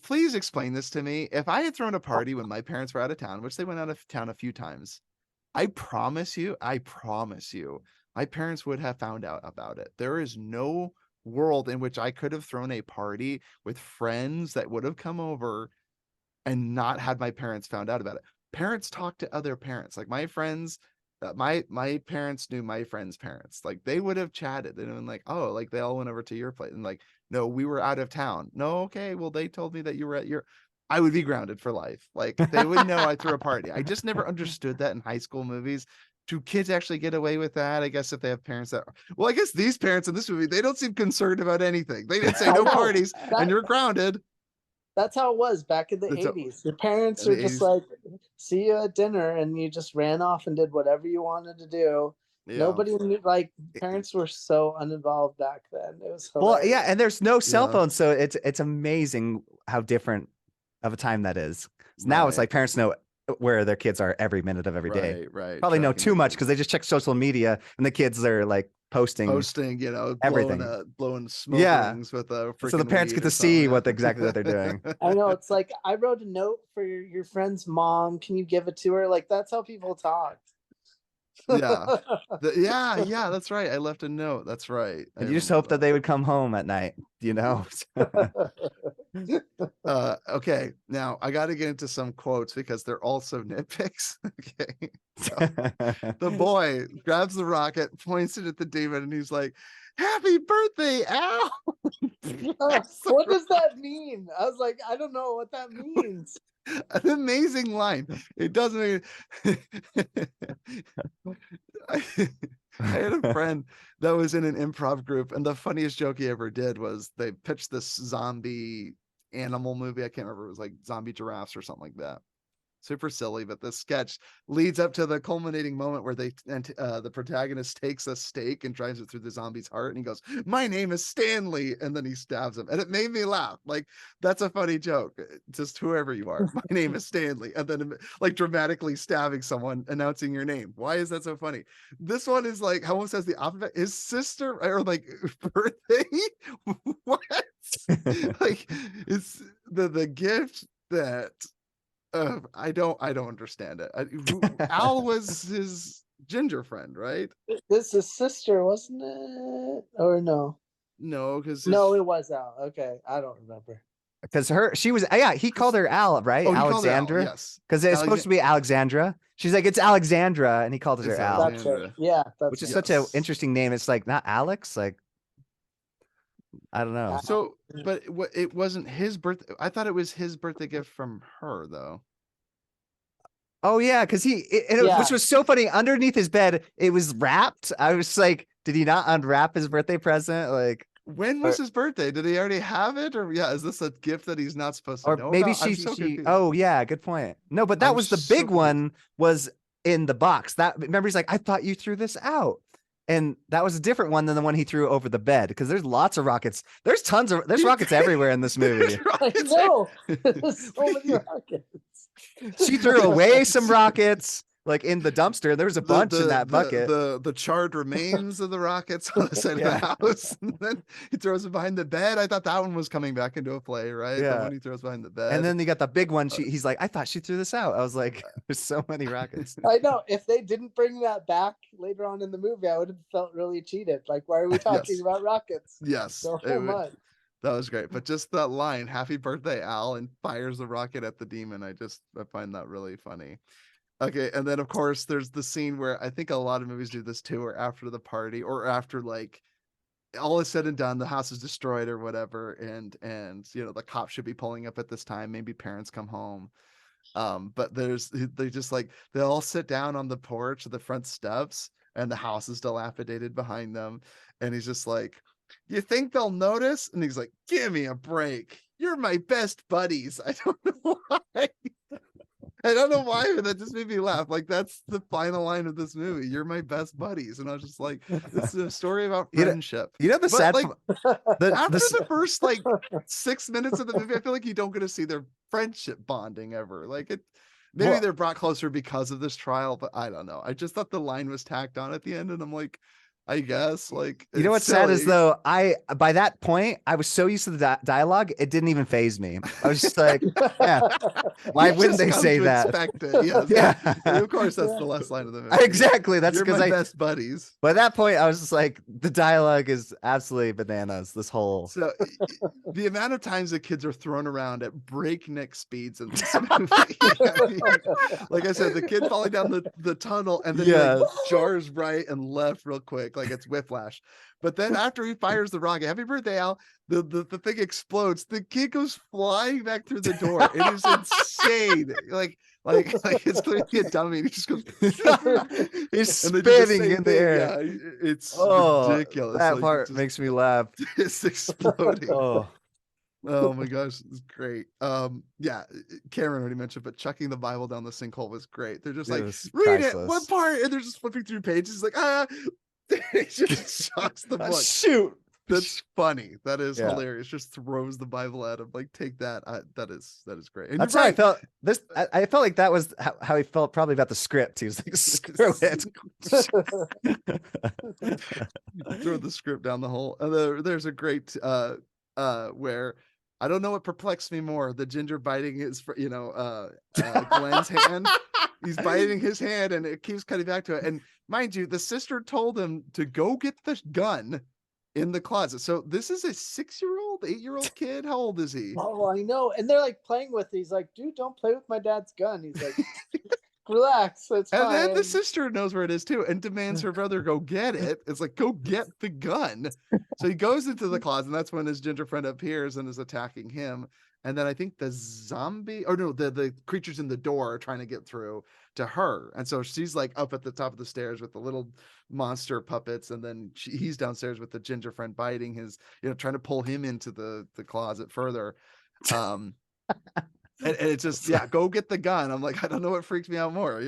Please explain this to me. If I had thrown a party when my parents were out of town, which they went out of town a few times, I promise you, my parents would have found out about it. There is no world in which I could have thrown a party with friends that would have come over and not had my parents found out about it. Parents talk to other parents. Like my friends, my parents knew my friends' parents. Like they would have chatted and been like, oh, like they all went over to your place and like, no, we were out of town. No, okay, well they told me that you were at your. I would be grounded for life. Like they would know I threw a party. I just never understood that in high school movies. Do kids actually get away with that? I guess if they have parents that, well, I guess these parents in this movie, they don't seem concerned about anything. They didn't say I no know. parties and you're grounded. That's how it was back in the That's how- 80s. Your parents in were the just 80s. like, see you at dinner, and you just ran off and did whatever you wanted to do. Yeah. Nobody knew, like, parents were so uninvolved back then. It was Well, hilarious. yeah, and there's no cell Yeah. phone, so it's amazing how different of a time that is. Now it's Right. like parents know where their kids are every minute of every day. Right. Probably know tracking too their much kids. because they just check social media and the kids are like posting. Posting, everything. blowing smoke Yeah. rings with a freaking So the parents weed get or to see something, exactly what they're doing. I know, it's like, I wrote a note for your friend's mom. Can you give it to her? Like, that's how people talked. Yeah. Yeah, that's right. I left a note. That's right. I And you just remember hope that they would come home at night, you know? Okay, now I got to get into some quotes because they're also nitpicks. Okay. So, the boy grabs the rocket, points it at the demon, and he's like, "Happy birthday, Al!" What does that mean? I was like, I don't know what that means. An amazing line. It doesn't make I had a friend that was in an improv group, and the funniest joke he ever did was they pitched this zombie animal movie. I can't remember. It was like zombie giraffes or something like that. Super silly, but this sketch leads up to the culminating moment where the protagonist takes a stake and drives it through the zombie's heart, and he goes, "My name is Stanley," and then he stabs him, and it made me laugh. Like that's a funny joke. Just whoever you are, my name is Stanley, and then like dramatically stabbing someone, announcing your name. Why is that so funny? This one is like almost has the opposite. His sister or like birthday. What? Like it's the gift that. I don't understand it. Al was his ginger friend, right? This is sister, wasn't it? Or no? No, because No, it was Al. Okay, I don't remember. Because he called her Al, right? he called her Al, Alexandra. yes, Because it's supposed to be Alexandra. She's like, it's Alexandra, and he called her It's Al, That's Alexandra. right. Yeah, that's which is right. such an Yes. interesting name. It's like not Alex, like I don't know. So, but it wasn't his birthday. I thought it was his birthday gift from her, though. Oh yeah, because which was so funny. Underneath his bed, it was wrapped. I was like, did he not unwrap his birthday present? Like, When was his birthday? Did he already have it, or is this a gift that he's not supposed to or know maybe about? I'm she. so confused. Oh yeah, good point. No, but that I'm was the so big confused. one. Was in the box. That remember, he's like, I thought you threw this out. And that was a different one than the one he threw over the bed because there's lots of rockets. There's rockets everywhere in this movie. I know. There's so many rockets. She threw away some rockets like in the dumpster. There was a bunch in that bucket. The charred remains of the rockets on the side of the house. And then he throws it behind the bed. I thought that one was coming back into a play, right? The Yeah. one he throws behind the bed. And then you got the big one. He's like, I thought she threw this out. I was like, there's so many rockets. I know. If they didn't bring that back later on in the movie, I would have felt really cheated. Like, why are we talking Yes. about rockets Yes. so it wa- much? That was great. But just that line, "Happy birthday, Al," and fires the rocket at the demon. I find that really funny. Okay, and then of course there's the scene where I think a lot of movies do this too, or after the party, or after like all is said and done, the house is destroyed or whatever, and the cops should be pulling up at this time. Maybe parents come home. But they all sit down on the porch of the front steps, and the house is dilapidated behind them, and he's just like, "You think they'll notice?" And he's like, "Give me a break. You're my best buddies." I don't know why. I don't know why, but that just made me laugh. Like that's the final line of this movie. "You're my best buddies," and I was just like, "This is a story about friendship." You know the But, sad like, the, After the, the first like 6 minutes of the movie, I feel like you don't get to see their friendship bonding ever. Like it, maybe Well- they're brought closer because of this trial, but I don't know. I just thought the line was tacked on at the end, and I'm like, I guess. Like, You know it's what's sad is silly. though, by that point I was so used to the dialogue, it didn't even phase me. I was just like, yeah, why You've wouldn't just they come say to that? expect it. Yes. Yeah, Of course, that's Yeah. the last line of the movie. exactly. That's You're because my I. best buddies. By that point, I was just like, the dialogue is absolutely bananas. This whole. So the amount of times the kids are thrown around at breakneck speeds in this movie. I mean, like I said, the kid falling down the tunnel and then he like Yes. jars right and left real quick, like it's whiplash. But then after he fires the rocket, happy birthday, Al, the thing explodes. The kid goes flying back through the door. It is insane. Like it's clearly a dummy. And he just goes He's and they do the spinning same in the thing. air. Yeah, it's Oh, ridiculous. that Like, part just, makes me laugh. it's exploding. Oh, Oh my gosh, it's great. Yeah, Cameron already mentioned, but chucking the Bible down the sinkhole was great. They're just it like, was read it, one priceless. part, and they're just flipping through pages, like, he just shocks the book. Shoot. That's funny. That is Yeah. hilarious. Just throws the Bible at him, like, take that. That is great. And That's you're how I right. felt. I felt like that was how he felt probably about the script. He was like, screw it. Throw the script down the hole. And there's a great where I don't know what perplexed me more, the ginger biting his Glenn's hand. He's biting his hand and it keeps cutting back to it. And mind you, the sister told him to go get the gun in the closet. So this is a 6-year-old, 8-year-old kid. How old is he? Oh, I know. And they're like playing with. He's like, dude, don't play with my dad's gun. He's like, relax, it's And fine. then the sister knows where it is too and demands her brother go get it. It's like, go get the gun. So he goes into the closet, and that's when his ginger friend appears and is attacking him. And then I think the creatures in the door are trying to get through to her. And so she's like up at the top of the stairs with the little monster puppets. And then he's downstairs with the ginger friend biting his, trying to pull him into the closet further. And it's just, yeah, go get the gun. I'm like, I don't know what freaks me out more,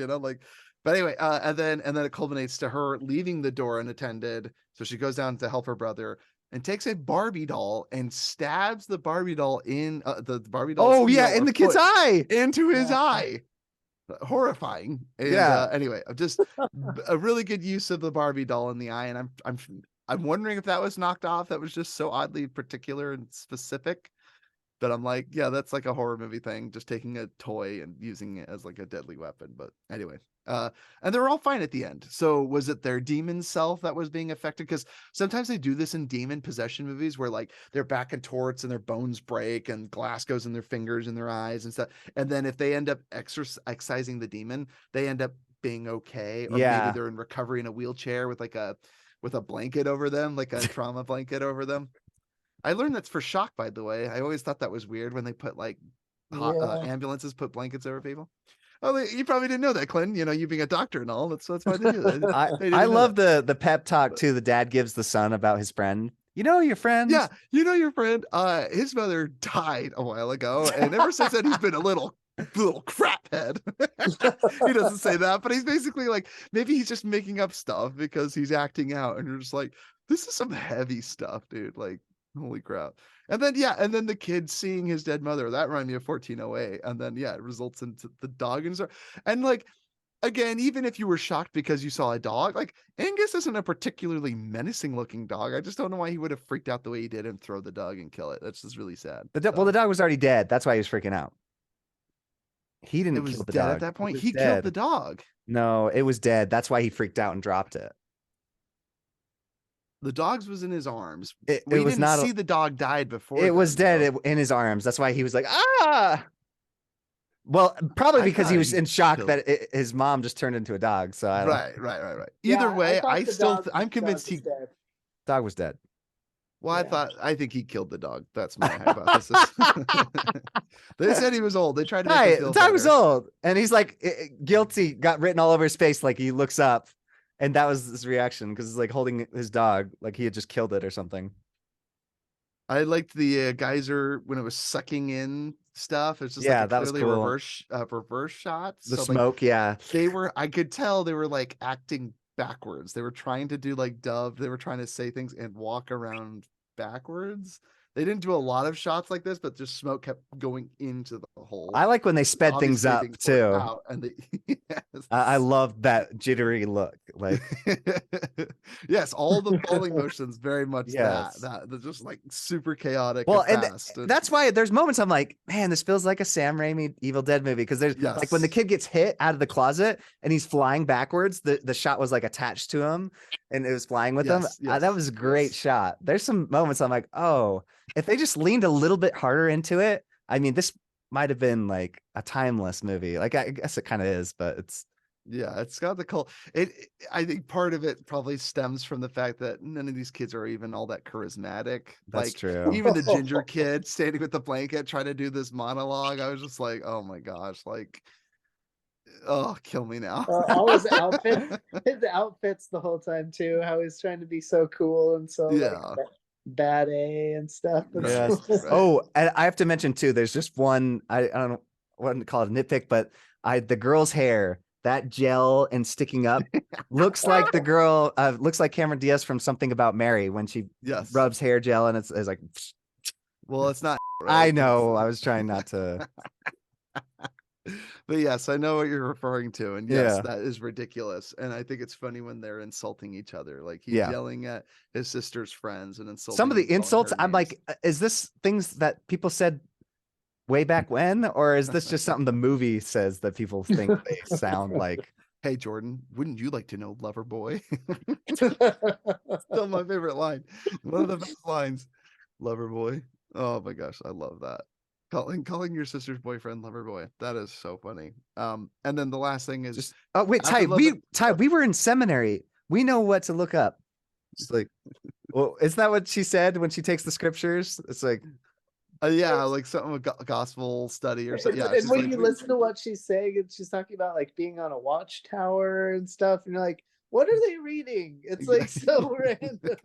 but anyway, and then it culminates to her leaving the door unattended. So she goes down to help her brother and takes a Barbie doll and stabs the Barbie doll in the Barbie doll. Oh yeah, in the kid's eye. Into his eye. Horrifying. And, Yeah. Anyway, just a really good use of the Barbie doll in the eye. And I'm wondering if that was knocked off. That was just so oddly particular and specific. But I'm like, yeah, that's like a horror movie thing, just taking a toy and using it as like a deadly weapon. But anyway, and they were all fine at the end. So was it their demon self that was being affected? Because sometimes they do this in demon possession movies where like they're back and torts and their bones break and glass goes in their fingers and their eyes and stuff. And then if they end up excising the demon, they end up being okay. Or Yeah. maybe they're in recovery in a wheelchair with a blanket over them, like a trauma blanket over them. I learned that's for shock, by the way. I always thought that was weird when they put like ambulances put blankets over people. Oh, you probably didn't know that, Clinton. You being a doctor and all. That's why they do that. I love the pep talk too. The dad gives the son about his friend. Your friend. Yeah, your friend. His mother died a while ago, and ever since then he's been a little crap head. He doesn't say that, but he's basically like, maybe he's just making up stuff because he's acting out, and you're just like, this is some heavy stuff, dude. Like, holy crap. And then the kid seeing his dead mother, that reminded me of 1408. And then it results into the dog and like, again, even if you were shocked because you saw a dog, like Angus isn't a particularly menacing looking dog. I just don't know why he would have freaked out the way he did and throw the dog and kill it. That's just really sad. Well, the dog was already dead. That's why he was freaking out. He didn't It was kill the dead dog at that point. It was He dead. killed the dog. No, it was dead. That's why he freaked out and dropped it. The dog's was in his arms. It We was didn't not see the dog died before. It was then, dead in his arms. That's why he was like, ah. Well, probably I because he thought was he in shock killed- that his mom just turned into a dog. So I don't Right. Yeah, Either way, thought I the still dog- I'm dog convinced was he dead. Dog was dead. Well, Yeah. I think he killed the dog. That's my hypothesis. They said he was old. They tried to make Right, him feel the dog was better. old, and he's like guilty. Got written all over his face. Like he looks up, and that was his reaction because he's like holding his dog, like he had just killed it or something. I liked the geyser when it was sucking in stuff. It's just Yeah, like that was clearly cool. reverse shot. The So, like, smoke, yeah. I could tell they were like acting backwards. They were trying to do like Dove. They were trying to say things and walk around backwards. They didn't do a lot of shots like this, but just smoke kept going into the hole. I like when they sped things Obviously, up were too. out, and yes. I love that jittery look. Like, yes, all the falling motions, very much Yes. that they're just like super chaotic well, and and fast. that's why there's moments I'm like, man, this feels like a Sam Raimi Evil Dead movie. Because there's like when the Yes. kid gets hit out of the closet and he's flying backwards, the shot was like attached to him and it was flying with him. Yes, That was a great yes. shot. There's some moments I'm like, oh, if they just leaned a little bit harder into it, I mean, this might have been like a timeless movie. Like, I guess it kind of is, but it's Yeah, it's got the cult. I think part of it probably stems from the fact that none of these kids are even all that charismatic. that's Like true. even the ginger kid standing with the blanket trying to do this monologue, I was just like, oh my gosh, like, oh, kill me now. All his outfits the whole time too. How he's trying to be so cool and so Yeah. like bad A and stuff. It's Yes. Right. Oh, and I have to mention too, there's just one, I don't know what to call it, a nitpick, but the girl's hair, that gel and sticking up looks like the girl, looks like Cameron Diaz from Something About Mary when she Yes. rubs hair gel and it's like, Well, it's not. I Right? know. I was trying not to. But yes, I know what you're referring to, and yes, Yeah. that is ridiculous. And I think it's funny when they're insulting each other, like he's Yeah. yelling at his sister's friends and insulting. Some of the and calling insults, her I'm names. like, is this things that people said way back when, or is this just something the movie says that people think they sound like? Hey Jordan, wouldn't you like to know Lover Boy? Still my favorite line. One of the best lines. Lover Boy. Oh my gosh, I love that. Calling your sister's boyfriend Lover Boy. That is so funny. And then the last thing is Just oh wait, after Ty, we were in seminary. We know what to look up. It's like, well, isn't that what she said when she takes the scriptures? It's like, yeah, like something with gospel study or something. Yeah, and she's when like, you listen to what she's saying, and she's talking about like being on a watchtower and stuff, and you're like, what are they reading? It's like so random.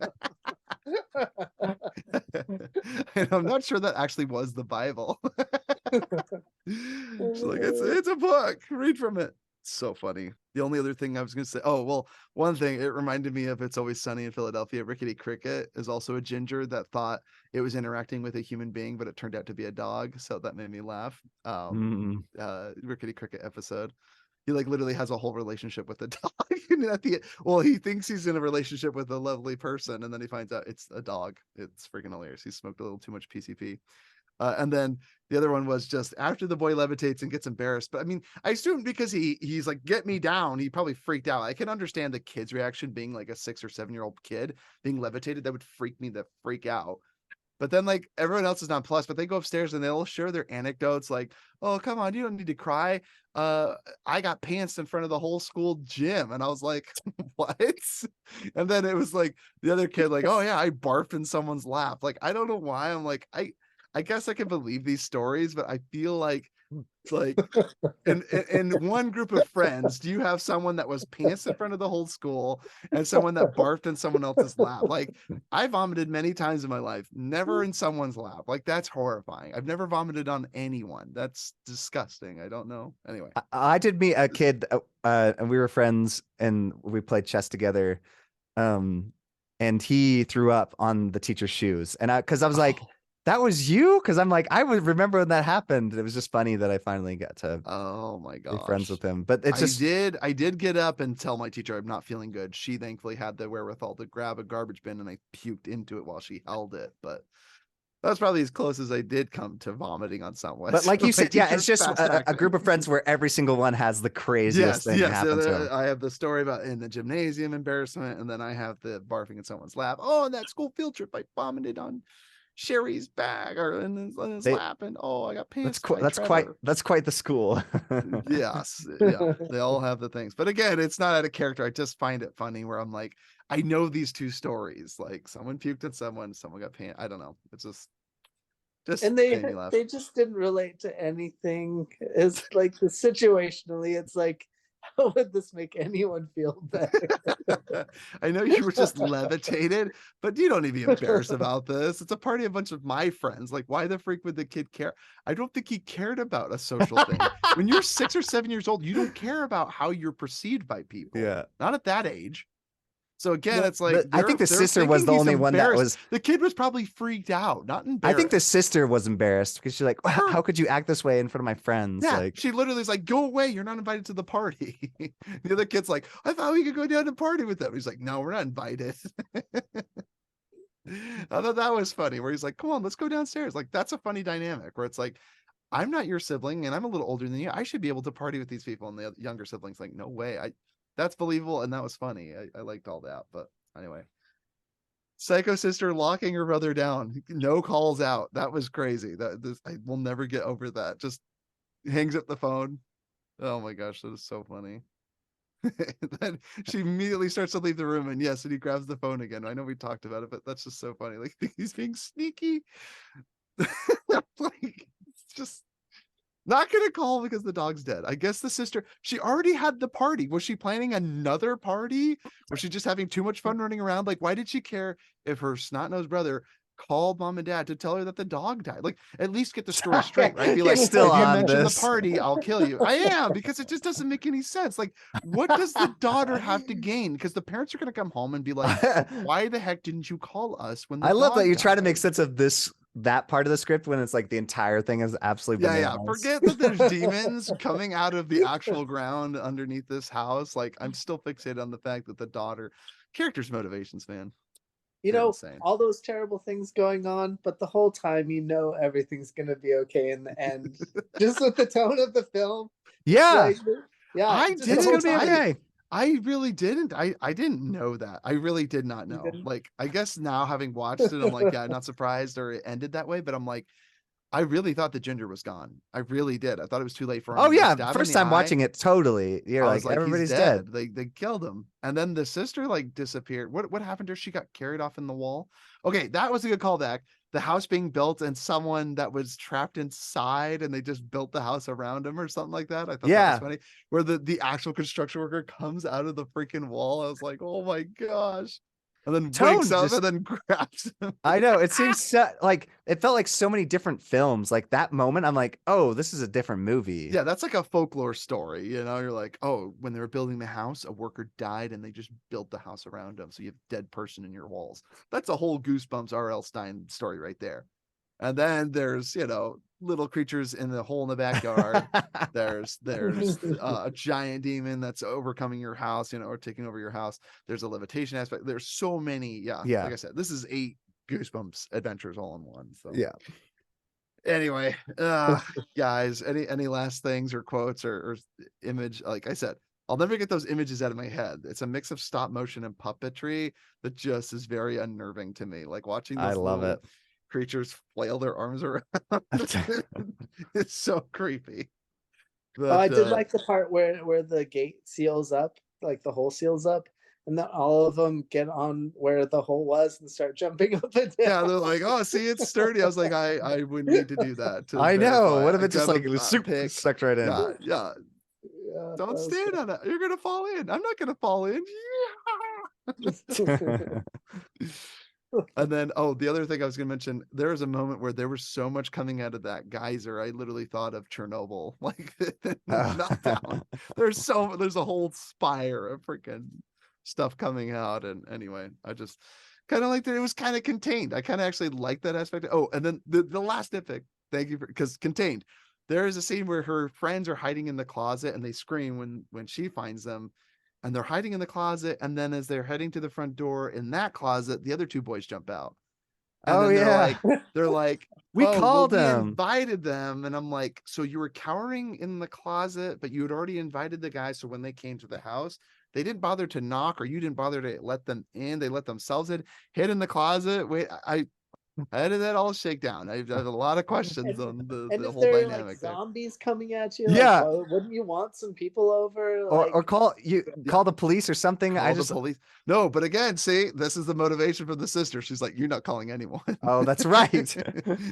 and I'm not sure that actually was the Bible. She's like, it's a book. Read from it. So funny. The only other thing I was gonna say, oh well, one thing it reminded me of It's Always Sunny in Philadelphia. Rickety Cricket is also a ginger that thought it was interacting with a human being, but it turned out to be a dog. So that made me laugh. Rickety Cricket episode. He like literally has a whole relationship with the dog. And at the well, he thinks he's in a relationship with a lovely person, and then he finds out it's a dog. It's freaking hilarious. He smoked a little too much PCP. And then the other one was just after the boy levitates and gets embarrassed. But I mean, I assume because he's like, get me down, he probably freaked out. I can understand the kid's reaction being like a 6 or 7-year-old kid being levitated. That would freak me the freak out. But then like everyone else is nonplussed, but they go upstairs and they'll share their anecdotes like, oh, come on, you don't need to cry. I got pantsed in front of the whole school gym. And I was like, what? And then it was like the other kid, like, oh yeah, I barfed in someone's lap. Like, I don't know why. I'm like, I guess I can believe these stories, but I feel like in one group of friends, do you have someone that was pants in front of the whole school and someone that barfed in someone else's lap? Like I vomited many times in my life, never in someone's lap. Like that's horrifying. I've never vomited on anyone. That's disgusting. I don't know. Anyway, I did meet a kid, and we were friends, and we played chess together. And he threw up on the teacher's shoes, and because I was like, that was you? Because I'm like, I would remember when that happened. It was just funny that I finally got to oh my be friends gosh. with him. But it's just I did get up and tell my teacher I'm not feeling good. She thankfully had the wherewithal to grab a garbage bin and I puked into it while she held it. But that's probably as close as I did come to vomiting on someone. But like So you my said, yeah, teacher it's just fast-tracked a it. group of friends where every single one has the craziest thing happen to them. I have the story about in the gymnasium embarrassment, and then I have the barfing in someone's lap. Oh, and that school field trip, I vomited on Sherry's bag or in his lap, and oh, I got pants. That's quite the school. Yes, yeah, they all have the things. But again, it's not out of character. I just find it funny where I'm like, I know these two stories. Like someone puked at someone got pants. I don't know. It's just and made me laugh. they just didn't relate to anything. It's like the situationally, it's like, how would this make anyone feel better? I know you were just levitated, but you don't need to be embarrassed about this. It's a party of a bunch of my friends. Like, why the freak would the kid care? I don't think he cared about a social thing. When you're 6 or 7 years old, you don't care about how you're perceived by people. Yeah. Not at that age. So again, No, it's like I think the they're sister was thinking the he's only one that embarrassed. was. The kid was probably freaked out, not embarrassed. I think the sister was embarrassed because she's like, Her- how could you act this way in front of my friends? Yeah, Like, she literally is like, "Go away! You're not invited to the party." The other kid's like, "I thought we could go down and party with them." He's like, "No, we're not invited." I thought that was funny. Where he's like, "Come on, let's go downstairs." Like that's a funny dynamic where it's like, I'm not your sibling, and I'm a little older than you. I should be able to party with these people. And the younger siblings like, "No way!" That's believable, and that was funny. I liked all that. But anyway, psycho sister locking her brother down, no calls out. That was crazy. I will never get over that. Just hangs up the phone. Oh my gosh, that is so funny. Then she immediately starts to leave the room, and yes, and he grabs the phone again. I know we talked about it, but that's just so funny. Like he's being sneaky. Like it's just not gonna call because the dog's dead. I guess the sister, she already had the party. Was she planning another party? Was she just having too much fun running around? Like, why did she care if her snot-nosed brother called mom and dad to tell her that the dog died? Like, at least get the story straight, right? Be You're like, still if you on mention this. the party, I'll kill you. I am, because it just doesn't make any sense. Like, what does the daughter have to gain? Because the parents are gonna come home and be like, why the heck didn't you call us when the I love that dog you try to make died? sense of that part of the script when it's like the entire thing is absolutely Yeah, bananas. forget that there's demons coming out of the actual ground underneath this house. Like, I'm still fixated on the fact that the daughter, character's motivations, man. You They're know, insane. all those terrible things going on, but the whole time you know everything's gonna be okay in the end. Just with the tone of the film. Yeah, Like, yeah, I just the it's whole gonna be time. okay. I really didn't. I didn't know that. I really did not You know. didn't? Like, I guess now having watched it, I'm like, yeah, not surprised or it ended that way. But I'm like, I really thought the ginger was gone. I really did. I thought it was too late for him. Oh The yeah, stab in first the time eye, watching it, totally. You're I like, was like, he's everybody's dead. dead. They killed him. And then the sister like disappeared. What happened to her? She got carried off in the wall. Okay, that was a good callback. The house being built and someone that was trapped inside and they just built the house around him or something like that. I thought that was Yeah. funny. Where the actual construction worker comes out of the freaking wall. I was like, oh my gosh. And then Tone wakes up just- and then grabs him. I know it seems like it felt like so many different films. Like that moment, I'm like, oh, this is a different movie. Yeah, that's like a folklore story. You know, you're like, oh, when they were building the house, a worker died and they just built the house around him. So you have dead person in your walls. That's a whole Goosebumps R.L. Stein story right there. And then there's, little creatures in the hole in the backyard. There's a giant demon that's overcoming your house, or taking over your house. There's a levitation aspect. There's so many. Yeah. Yeah. Like I said, this is 8 Goosebumps adventures all in one. So Yeah. anyway, guys, any last things or quotes or image? Like I said, I'll never get those images out of my head. It's a mix of stop motion and puppetry that just is very unnerving to me. Like watching I those love little it. creatures flail their arms around. It's so creepy. Oh, I But did like the part where the gate seals up, like the hole seals up, and then all of them get on where the hole was and start jumping up and down. yeah, they're like, oh, see, it's sturdy. I was like, I would need to do that. To I know. verify. What if I it just gotta, like soup pick. sucked right in? Yeah, Yeah, that don't was stand on it. You're gonna fall in. I'm not gonna fall in. good. And then, the other thing I was gonna mention, there was a moment where there was so much coming out of that geyser. I literally thought of Chernobyl, like meltdown. There's a whole spire of freaking stuff coming out. And anyway, I just kind of liked that it was kind of contained. I kind of actually like that aspect. Oh, and then the last nitpick. Thank you because contained. There is a scene where her friends are hiding in the closet and they scream when she finds them. And they're hiding in the closet. And then as they're heading to the front door in that closet, the other 2 boys jump out. And Oh then yeah, they're like, we "Oh, called we them. invited them." And I'm like, so you were cowering in the closet, but you had already invited the guys. So when they came to the house, they didn't bother to knock, or you didn't bother to let them in. They let themselves in, hid in the closet. Wait, how did that all shake down? I have a lot of questions on And the if whole there are dynamic like there. zombies coming at you, Yeah. like, wouldn't you want some people over? Or Like, call the police or something. Call I the just police. No, but again, see, this is the motivation from the sister. She's like, you're not calling anyone. Oh, that's right.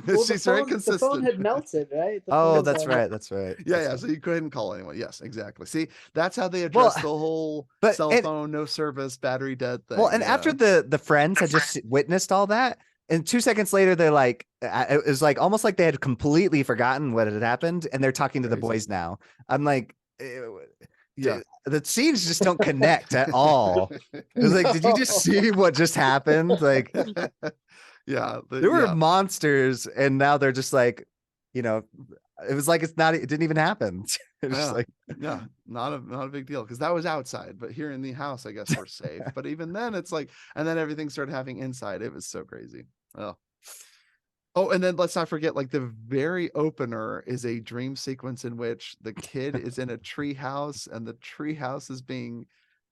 well, She's very the consistent. phone had melted, right? The Oh, phone that's had- right. That's right. Yeah, That's yeah. right. So you couldn't call anyone. Yes, exactly. See, that's how they Well, address the whole but- cell and- phone, no service, battery dead thing. Well, and yeah. after the friends had just witnessed all that, and 2 seconds later, they're like, it was like almost like they had completely forgotten what had happened, and they're talking to the Crazy. boys now. I'm like, Yeah. The scenes just don't connect at all. It was like, did you just see what just happened? Like, Yeah. there were Yeah. monsters, and now they're just like, you know, it was like it didn't even happen. It's just Yeah. like, Yeah, not a big deal, because that was outside, but here in the house, I guess we're safe. But even then, it's like, and then everything started having inside. It was so crazy. Oh, and then let's not forget, like, the very opener is a dream sequence in which the kid is in a tree house, and the tree house is being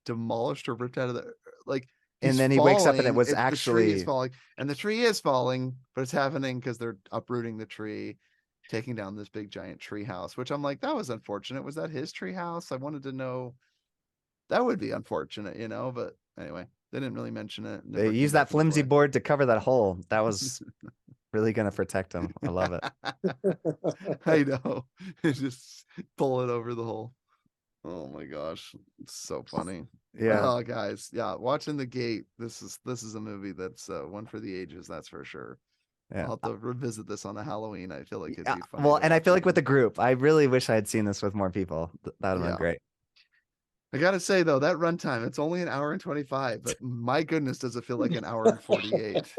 demolished or ripped out of the, like, and he's then he wakes up and it falling, was the tree is actually, falling, and the tree is falling, but it's happening because they're uprooting the tree, taking down this big giant tree house, which I'm like, that was unfortunate. Was that his tree house? I wanted to know. That would be unfortunate, but anyway, they didn't really mention it. they Never came used that back into flimsy play. board to cover that hole. That was really gonna protect him. I love it. I know. Just pull it over the hole. Oh my gosh, it's so funny. Yeah. Oh, guys, yeah, watching The Gate. This is a movie that's one for the ages. That's for sure. Yeah. I'll have to revisit this on a Halloween. I feel like it'd Yeah, be funny. well, to and I watch feel like with again. a group, I really wish I had seen this with more people. That would have Yeah. been great. I gotta say though, that runtime, it's only an hour and 25, but my goodness, does it feel like an hour and 48,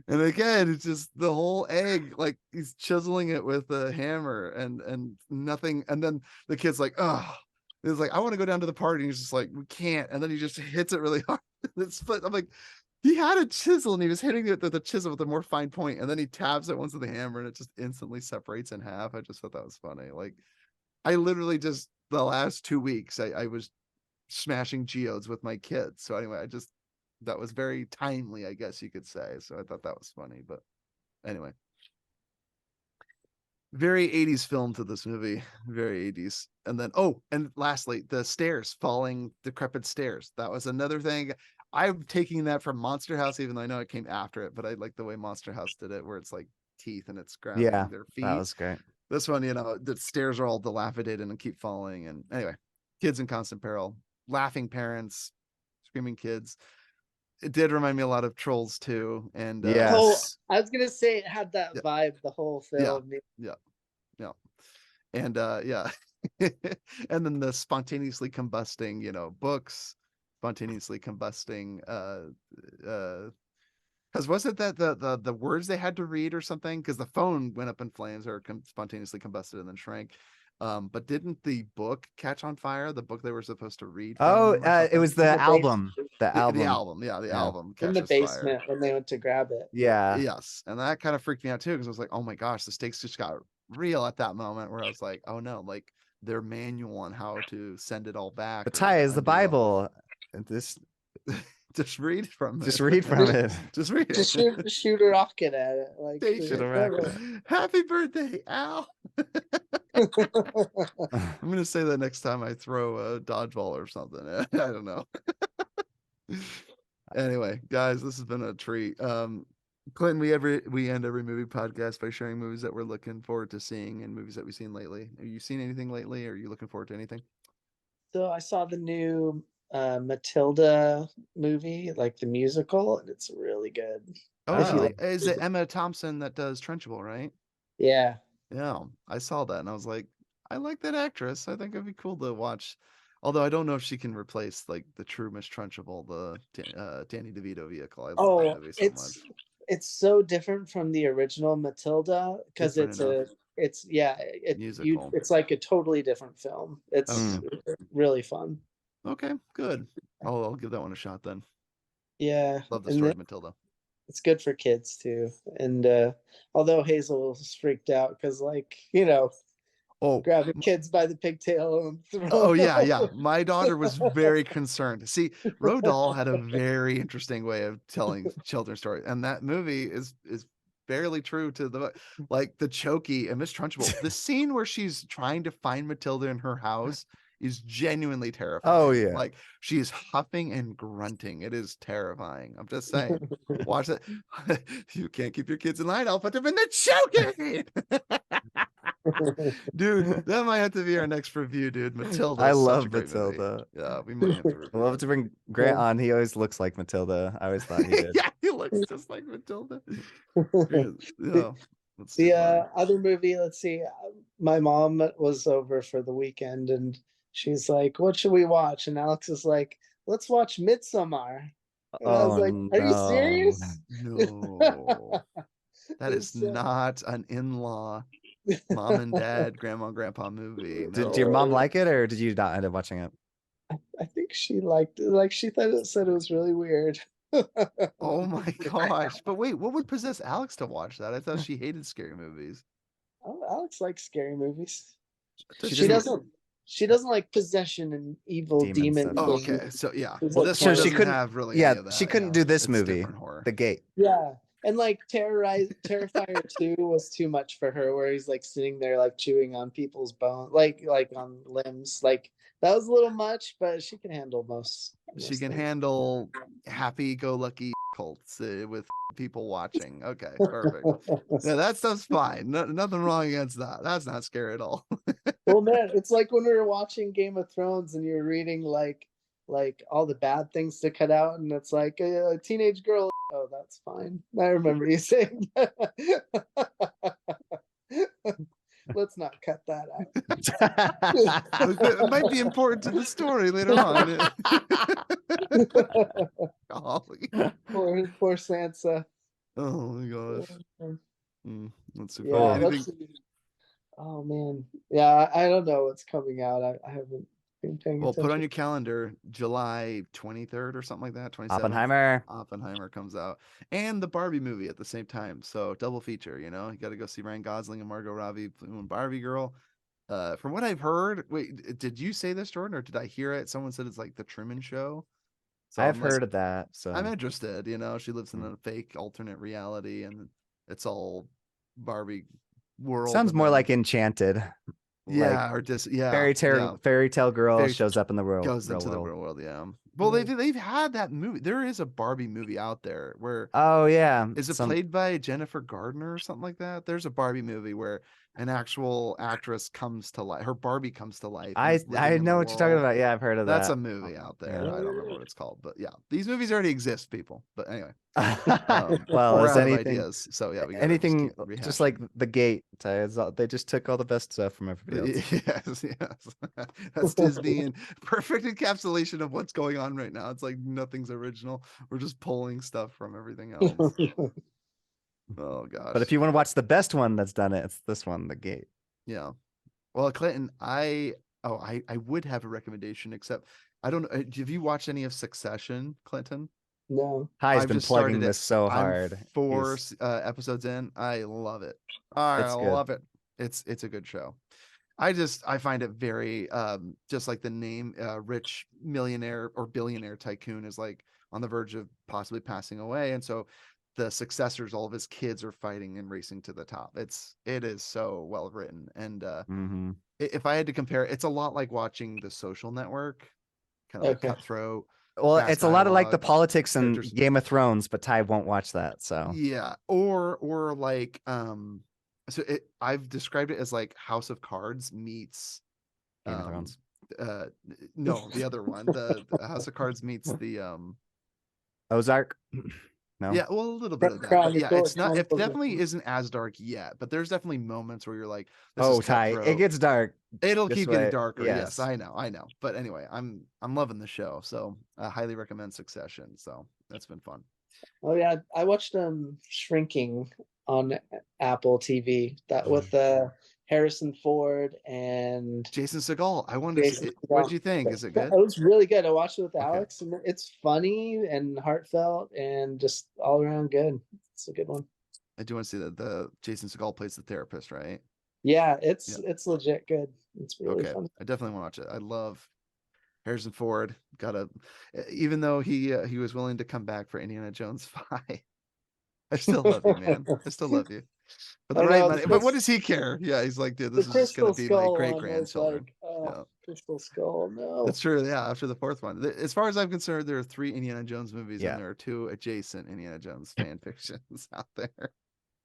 And again, it's just the whole egg, like he's chiseling it with a hammer and nothing. And then the kid's like, oh, it's like, I want to go down to the party. And he's just like, we can't. And then he just hits it really hard. I'm like, he had a chisel and he was hitting it with a chisel with a more fine point, and then he taps it once with the hammer and it just instantly separates in half. I just thought that was funny. Like, I literally just the last 2 weeks, I was smashing geodes with my kids. So anyway, that was very timely, I guess you could say. So I thought that was funny. But anyway, very 80s film to this movie, very 80s. And then, and lastly, the stairs, falling decrepit stairs. That was another thing. I'm taking that from Monster House, even though I know it came after it, but I like the way Monster House did it, where it's like teeth and it's grabbing Yeah, their feet. that was great. This one, the stairs are all dilapidated and keep falling. And anyway, kids in constant peril, laughing parents, screaming kids. It did remind me a lot of Trolls 2. And Yes. Oh, I was gonna say it had that Yeah. vibe the whole film. Yeah. And yeah. And then the spontaneously combusting, books, spontaneously combusting because was it that the words they had to read or something? Because the phone went up in flames or spontaneously combusted and then shrank. But didn't the book catch on fire? The book they were supposed to read. Oh, from or it was something? the album. The album. The album. Yeah, the album In the catches fire. basement when they went to grab it. Yeah. Yes, and that kind of freaked me out too, because I was like, oh my gosh, the stakes just got real at that moment, where I was like, oh no, like their manual on how to send it all back. But or Ty is the undo it all. Bible. This Just read from it. just read from it. Just read it. Just shoot a rocket at it. Like Station Shoot a rocket. Happy birthday, Al. I'm gonna say that next time I throw a dodgeball or something. I don't know. Anyway, guys, this has been a treat. Clinton, we end every movie podcast by sharing movies that we're looking forward to seeing and movies that we've seen lately. Have you seen anything lately? Or are you looking forward to anything? So I saw the new Matilda movie, like the musical, and it's really good. Oh, Oh. is it Emma Thompson that does Trunchbull, right? Yeah. Yeah, I saw that and I was like, I like that actress. I think it'd be cool to watch. Although I don't know if she can replace like the true Miss Trunchbull, the Danny DeVito vehicle. I love that movie so much. It's so different from the original Matilda because Different it's Musical. it's like a totally different film. It's really fun. Okay, good. I'll give that one a shot then. Yeah. Love the and story of Matilda. It's good for kids too. And although Hazel was freaked out because grabbing kids by the pigtail and Oh yeah. My daughter was very concerned. See, Roald Dahl had a very interesting way of telling children's stories, and that movie is barely true to the Chokey and Miss Trunchbull. The scene where she's trying to find Matilda in her house is genuinely terrifying. Oh yeah. Like she's huffing and grunting. It is terrifying. I'm just saying. Watch it. You can't keep your kids in line. I'll put them in the Chokey. Dude, that might have to be our next review, dude. Matilda. I is such a love great movie. Matilda. Yeah, we might have to. I love to bring Grant on. He always looks like Matilda. I always thought he did. Yeah, he looks just like Matilda. Yeah, the other movie, let's see, my mom was over for the weekend, and she's like, "What should we watch?" And Alex is like, "Let's watch Midsommar." And I was Oh like, "Are you no. serious?" No, that is It's, not an in-law, mom and dad, grandma and grandpa movie. Did your mom No. like it, or did you not end up watching it? I think she liked it. Like she said it was really weird. Oh my gosh. But wait, what would possess Alex to watch that? I thought she hated scary movies. Oh, Alex likes scary movies. Does She doesn't. She doesn't like possession and evil Demon demon stuff. Oh, things. okay. So yeah. She's Well, like this So one she doesn't couldn't. have really Yeah, any of that. she couldn't Yeah. do this It's movie, different horror. The Gate. Yeah. And like Terrifier 2 was too much for her, where he's like sitting there like chewing on people's bones, like on limbs. Like that was a little much, but she can handle most She can things. handle happy-go-lucky cults with people watching. Okay, perfect. Yeah, that stuff's fine. Nothing wrong against that. That's not scary at all. Well, man, it's like when we were watching Game of Thrones and you're reading like all the bad things to cut out, and it's like a teenage girl. Oh, that's fine. I remember you saying that. Let's not cut that It might be important to the story later on. Golly. poor Sansa. Oh my gosh. That's so Yeah, funny. Cool. Anything, let's see. Oh man, yeah, I don't know what's coming out. I haven't been paying well, put on attention. your calendar July 23rd or something like that. 27th. Oppenheimer. Oppenheimer comes out, and the Barbie movie at the same time. So double feature. You know, you got to go see Ryan Gosling and Margot Robbie playing Barbie girl. From what I've heard, wait, did you say this, Jordan, or did I hear it? Someone said it's like the Truman Show. So I've I'm like, heard of that. So I'm interested. You know, she lives in Mm. a fake alternate reality, and it's all Barbie world. sounds and more then- like Enchanted. Like yeah, or just yeah, fairy tale girl Fairy- shows up in the real goes into the world. real world. Yeah. Well, Yeah. they've had that movie. There is a Barbie movie out there where Oh yeah. is it played by Jennifer Gardner or something like that? There's a Barbie movie where an actual actress comes to life. Her Barbie comes to life. and is I living in know the what you're talking world. about. Yeah, I've heard of That's that. a movie out there. Yeah. I don't remember what it's called, but yeah, these movies already exist, people. But anyway, Well, we're is out of anything ideas, so yeah, we gotta anything just, keep just rehashing. like The Gate? They just took all the best stuff from everybody else. Yes. That's Disney and perfect encapsulation of what's going on right now. It's like nothing's original. We're just pulling stuff from everything else. Oh gosh. But if you want to watch the best one that's done it, it's this one, The Gate. Yeah. Well, Clinton, I would have a recommendation, except I don't know. Have you watched any of Succession, Clinton? No. Hi's I've been just started plugging it. this so I'm hard. 4 He's- episodes in. I love it. I It's good. love it. It's a good show. I find it very just like the name rich millionaire or billionaire tycoon is like on the verge of possibly passing away, and so the successors, all of his kids, are fighting and racing to the top. It is so well written, and Mhm. if I had to compare, it's a lot like watching The Social Network, kind of like Okay. cutthroat. Well, fast it's a lot of like the dialogue, politics and characters. Game of Thrones, but Ty won't watch that. So Yeah, or like so I've described it as like House of Cards meets Game of Thrones. no, the other one, the House of Cards meets the Ozark. No. yeah, well, a little bit of that, but yeah, Chronicle- it's not, it Chronicles of- definitely isn't as dark yet, but there's definitely moments where you're like, this Oh, is Ty, it cutthroat. gets dark. It'll this keep getting way. darker. Yes, Yes. I know. But anyway, I'm loving the show, so I highly recommend Succession. So that's been fun. Oh yeah, I watched Shrinking on Apple TV. That with Harrison Ford and Jason Segel. I wanted to Jason see, what Segel. did you think? Is it good? It was really good. I watched it with Okay. Alex, and it's funny and heartfelt and just all around good. It's a good one. I do want to see that the Jason Segel plays the therapist, right? Yeah, it's legit good. It's really Okay, fun. I definitely want to watch it. I love Harrison Ford. Even though he was willing to come back for Indiana Jones 5. I still love you, man. I still love you. For the I right know, money. the But what Chris- does he care? Yeah, he's like, dude, The this is just gonna Crystal be my Skull great one was grandchildren. like, oh, Yeah. Crystal Skull, no. That's true. Yeah, after the 4th one. As far as I'm concerned, there are 3 Indiana Jones movies, Yeah. and there are 2 adjacent Indiana Jones fan fictions out there.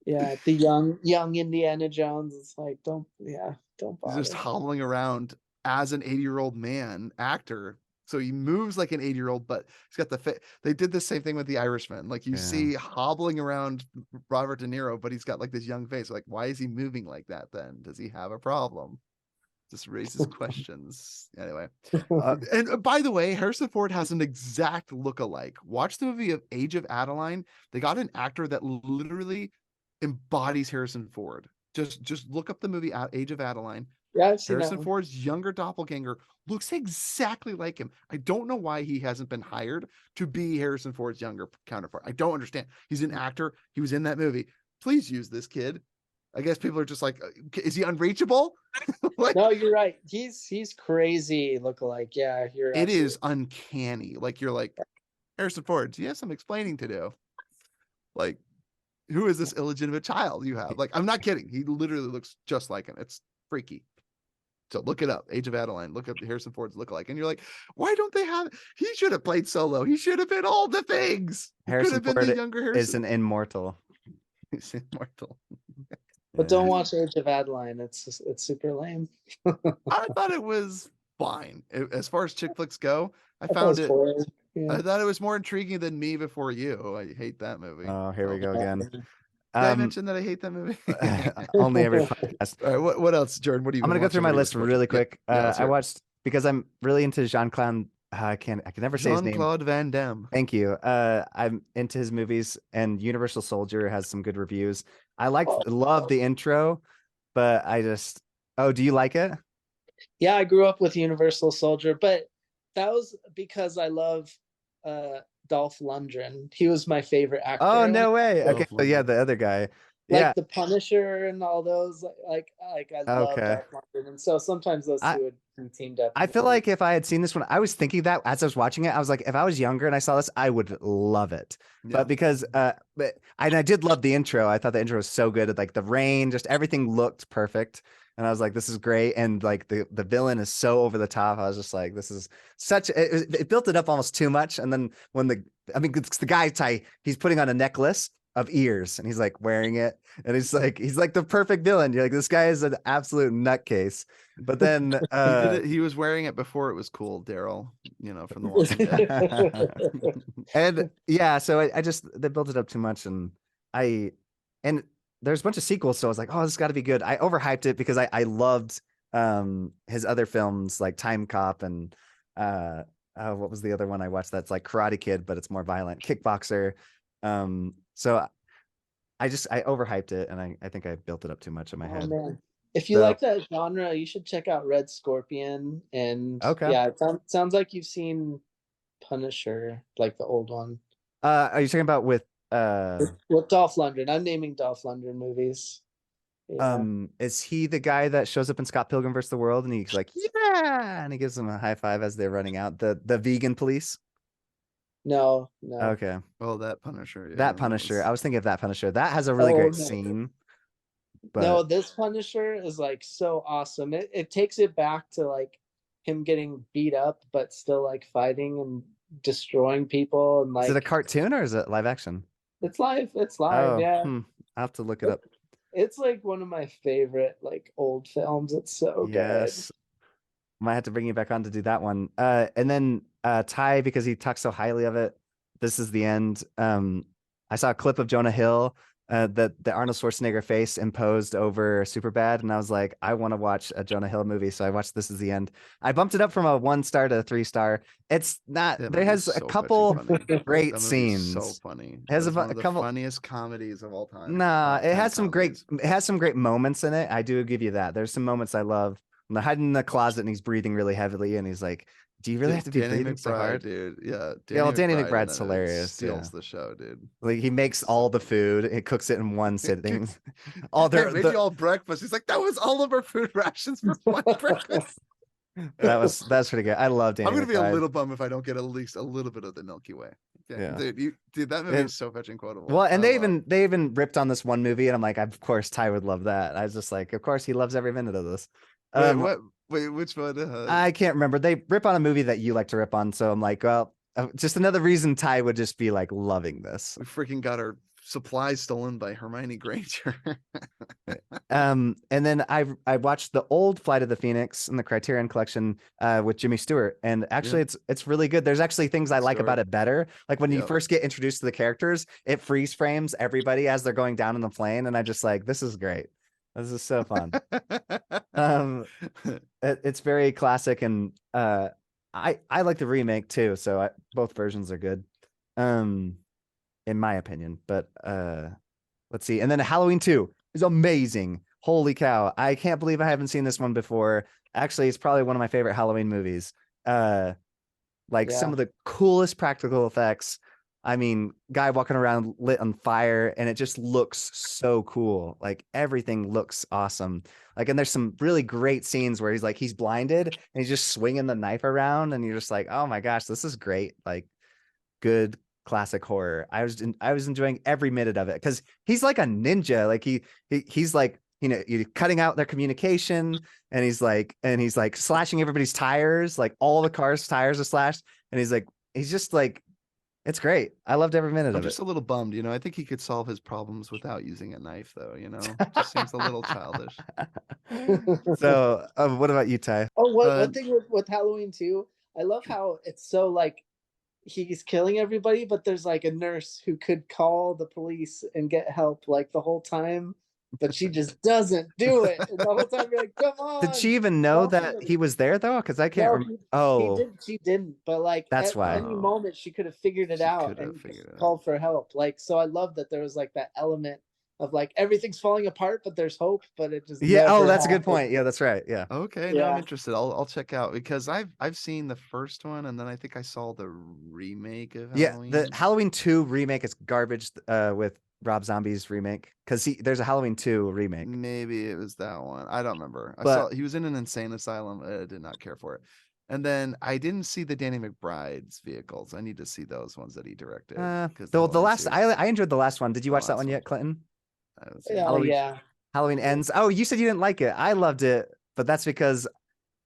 Yeah, the young Indiana Jones. It's like, don't He's bother. just hobbling around as an 80-year-old man actor So he moves like an 8-year-old, but he's got the they did the same thing with the Irishman. Like you Yeah. see hobbling around Robert De Niro, but he's got like this young face. Like, why is he moving like that then? Does he have a problem? Just raises questions. Anyway. And by the way, Harrison Ford has an exact look-alike. Watch the movie of Age of Adeline. They got an actor that literally embodies Harrison Ford. Just look up the movie Age of Adeline. Yeah, I've seen that Harrison one. Ford's younger doppelganger looks exactly like him. I don't know why he hasn't been hired to be Harrison Ford's younger counterpart. I don't understand. He's an actor. He was in that movie. Please use this kid. I guess people are just like, is he unreachable? Like, No, you're right. He's crazy lookalike. Yeah, you're. it is uncanny. Like you're like, Harrison Ford, do you have some explaining to do? Like, who is this illegitimate child you have? Like, I'm not kidding. He literally looks just like him. It's freaky. So look it up. Age of Adeline. Look up Harrison Ford's lookalike. And you're like, why don't they have he should have played Solo. He should have been all the things. He could Harrison have been Ford the younger Harrison. is an immortal. He's immortal. But don't watch Age of Adeline. It's super lame. I thought it was fine. As far as chick flicks go, I thought found was it boring. Yeah. I thought it was more intriguing than Me Before You. I hate that movie. Oh, here we go Yeah. again. Did I mention that I hate that movie? Only every podcast. All right, what else, Jordan? What do you? I'm gonna go through my list really quick. let's I hear it. watched because I'm really into Jean-Claude. I can never say his name. Jean-Claude Van Damme. Thank you. I'm into his movies, and Universal Soldier has some good reviews. I love the intro, but I just. Oh, do you like it? Yeah, I grew up with Universal Soldier, but that was because I love Dolph Lundgren. He was my favorite actor. Oh, no way. Dolph Okay, so yeah, Lundgren. the other guy. Like Yeah. the Punisher and all those. Like I love Okay. Dolph Lundgren, and so sometimes those two would be teamed up. I feel like if I had seen this one, I was thinking that as I was watching it, I was like, if I was younger and I saw this, I would love it. Yeah. But because, I did love the intro. I thought the intro was so good. Like the rain, just everything looked perfect. And I was like, this is great. And like the villain is so over the top. I was just like, this is such, it built it up almost too much. And then when it's the guy, he's putting on a necklace of ears and he's like wearing it. And he's like the perfect villain. You're like, this guy is an absolute nutcase. But then he was wearing it before it was cool, Daryl, from The Walking Dead. and yeah, so I just, they built it up too much. And there's a bunch of sequels, so I was like, oh, this got to be good. I overhyped it because I loved his other films like Time Cop and what was the other one I watched that's like Karate Kid, but it's more violent, Kickboxer. So I overhyped it, and I think I built it up too much in my head. Man. If you like that genre, you should check out Red Scorpion. And okay, yeah, it sounds like you've seen Punisher, like the old one. Are you talking about with Dolph Lundgren? I'm naming Dolph Lundgren movies. Yeah. Is he the guy that shows up in Scott Pilgrim vs. the World and he's like, yeah, and he gives them a high five as they're running out? The vegan police? No. Okay. Oh, that Punisher. Yeah, that Punisher. I was thinking of that Punisher. That has a really great scene. But no, this Punisher is like so awesome. It takes it back to like him getting beat up, but still like fighting and destroying people. And like, is it a cartoon or is it live action? It's live. It's live. Oh, yeah. I'll have to look it up. It's like one of my favorite like old films. It's so good. Might have to bring you back on to do that one. And then Ty, because he talks so highly of it, This Is the End. I saw a clip of Jonah Hill, the Arnold Schwarzenegger face imposed over Superbad, and I was like, I want to watch a Jonah Hill movie, so I watched This Is the End. I bumped it up from a 1-star to a 3-star. It's not. There has a couple great scenes. So funny. It has one a of the couple funniest comedies of all time. Nah, it has some great. It has some great moments in it. I do give you that. There's some moments I love. When they're hiding in the closet and he's breathing really heavily, and he's like, "Do you really have to be Danny breathing McBride, so hard, dude?" Yeah, Danny McBride McBride's hilarious. Steals the show, dude. Like he makes all the food, he cooks it in one sitting. All their made you all breakfast. He's like, that was all of our food rations for one breakfast. That's pretty good. I love Danny. I'm gonna McBride. be a little bummed if I don't get at least a little bit of the Milky Way. Yeah. Dude, that movie is so fetching quotable. Well, and they even ripped on this one movie, and I'm like, of course Ty would love that. I was just like, of course he loves every minute of this. Wait, which one? I can't remember. They rip on a movie that you like to rip on, so I'm like, well, just another reason Ty would just be like loving this. We freaking got our supplies stolen by Hermione Granger. And then I watched the old Flight of the Phoenix in the Criterion Collection with Jimmy Stewart, and actually it's really good. There's actually things I like about it better. Like when you Yep. first get introduced to the characters, it freeze frames everybody as they're going down in the plane, and I just like, this is great. This is so fun. It's very classic, and I like the remake too. So both versions are good, in my opinion. But let's see. And then Halloween 2 is amazing. Holy cow. I can't believe I haven't seen this one before. Actually, it's probably one of my favorite Halloween movies. Like some of the coolest practical effects. I mean, guy walking around lit on fire, and it just looks so cool. Like everything looks awesome. Like, and there's some really great scenes where he's blinded and he's just swinging the knife around, and you're just like, oh my gosh, this is great. Like good classic horror. I was enjoying every minute of it because he's like a ninja. Like he's like, you're cutting out their communication, and he's like slashing everybody's tires. Like all the cars' tires are slashed, and he's just like, it's great. I loved every minute I'm of it. just a little bummed, I think he could solve his problems without using a knife, though. It just seems a little childish. So, what about you, Ty? Oh, one thing with Halloween 2, I love how it's so like he's killing everybody, but there's like a nurse who could call the police and get help like the whole time, but she just doesn't do it. And the whole time you're like, come on. Did she even know that he was there though? Because I can't remember. Oh, she didn't. But like that's at why. any moment she could have figured it out and called for help. Like, so I love that there was like that element of like everything's falling apart, but there's hope, but it just Oh, that's happened. a good point. Yeah, that's right. Yeah. Okay, now I'm interested. I'll check out because I've seen the first one, and then I think I saw the remake of Halloween. Yeah, the Halloween 2 remake is garbage with Rob Zombie's remake, because there's a Halloween 2 remake. Maybe it was that one. I don't remember. I saw he was in an insane asylum. I did not care for it. And then I didn't see the Danny McBride's vehicles. I need to see those ones that he directed. The last I enjoyed the last one. Did you watch that one yet, Clinton? Halloween Ends. Oh, you said you didn't like it. I loved it, but that's because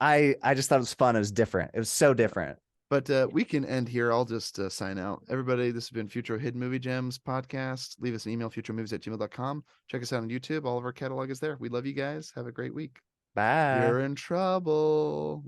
I just thought it was fun. It was different. It was so different. But we can end here. I'll just sign out. Everybody, this has been Futro Hidden Movie Gems podcast. Leave us an email, futuremovies@gmail.com. Check us out on YouTube. All of our catalog is there. We love you guys. Have a great week. Bye. You're in trouble.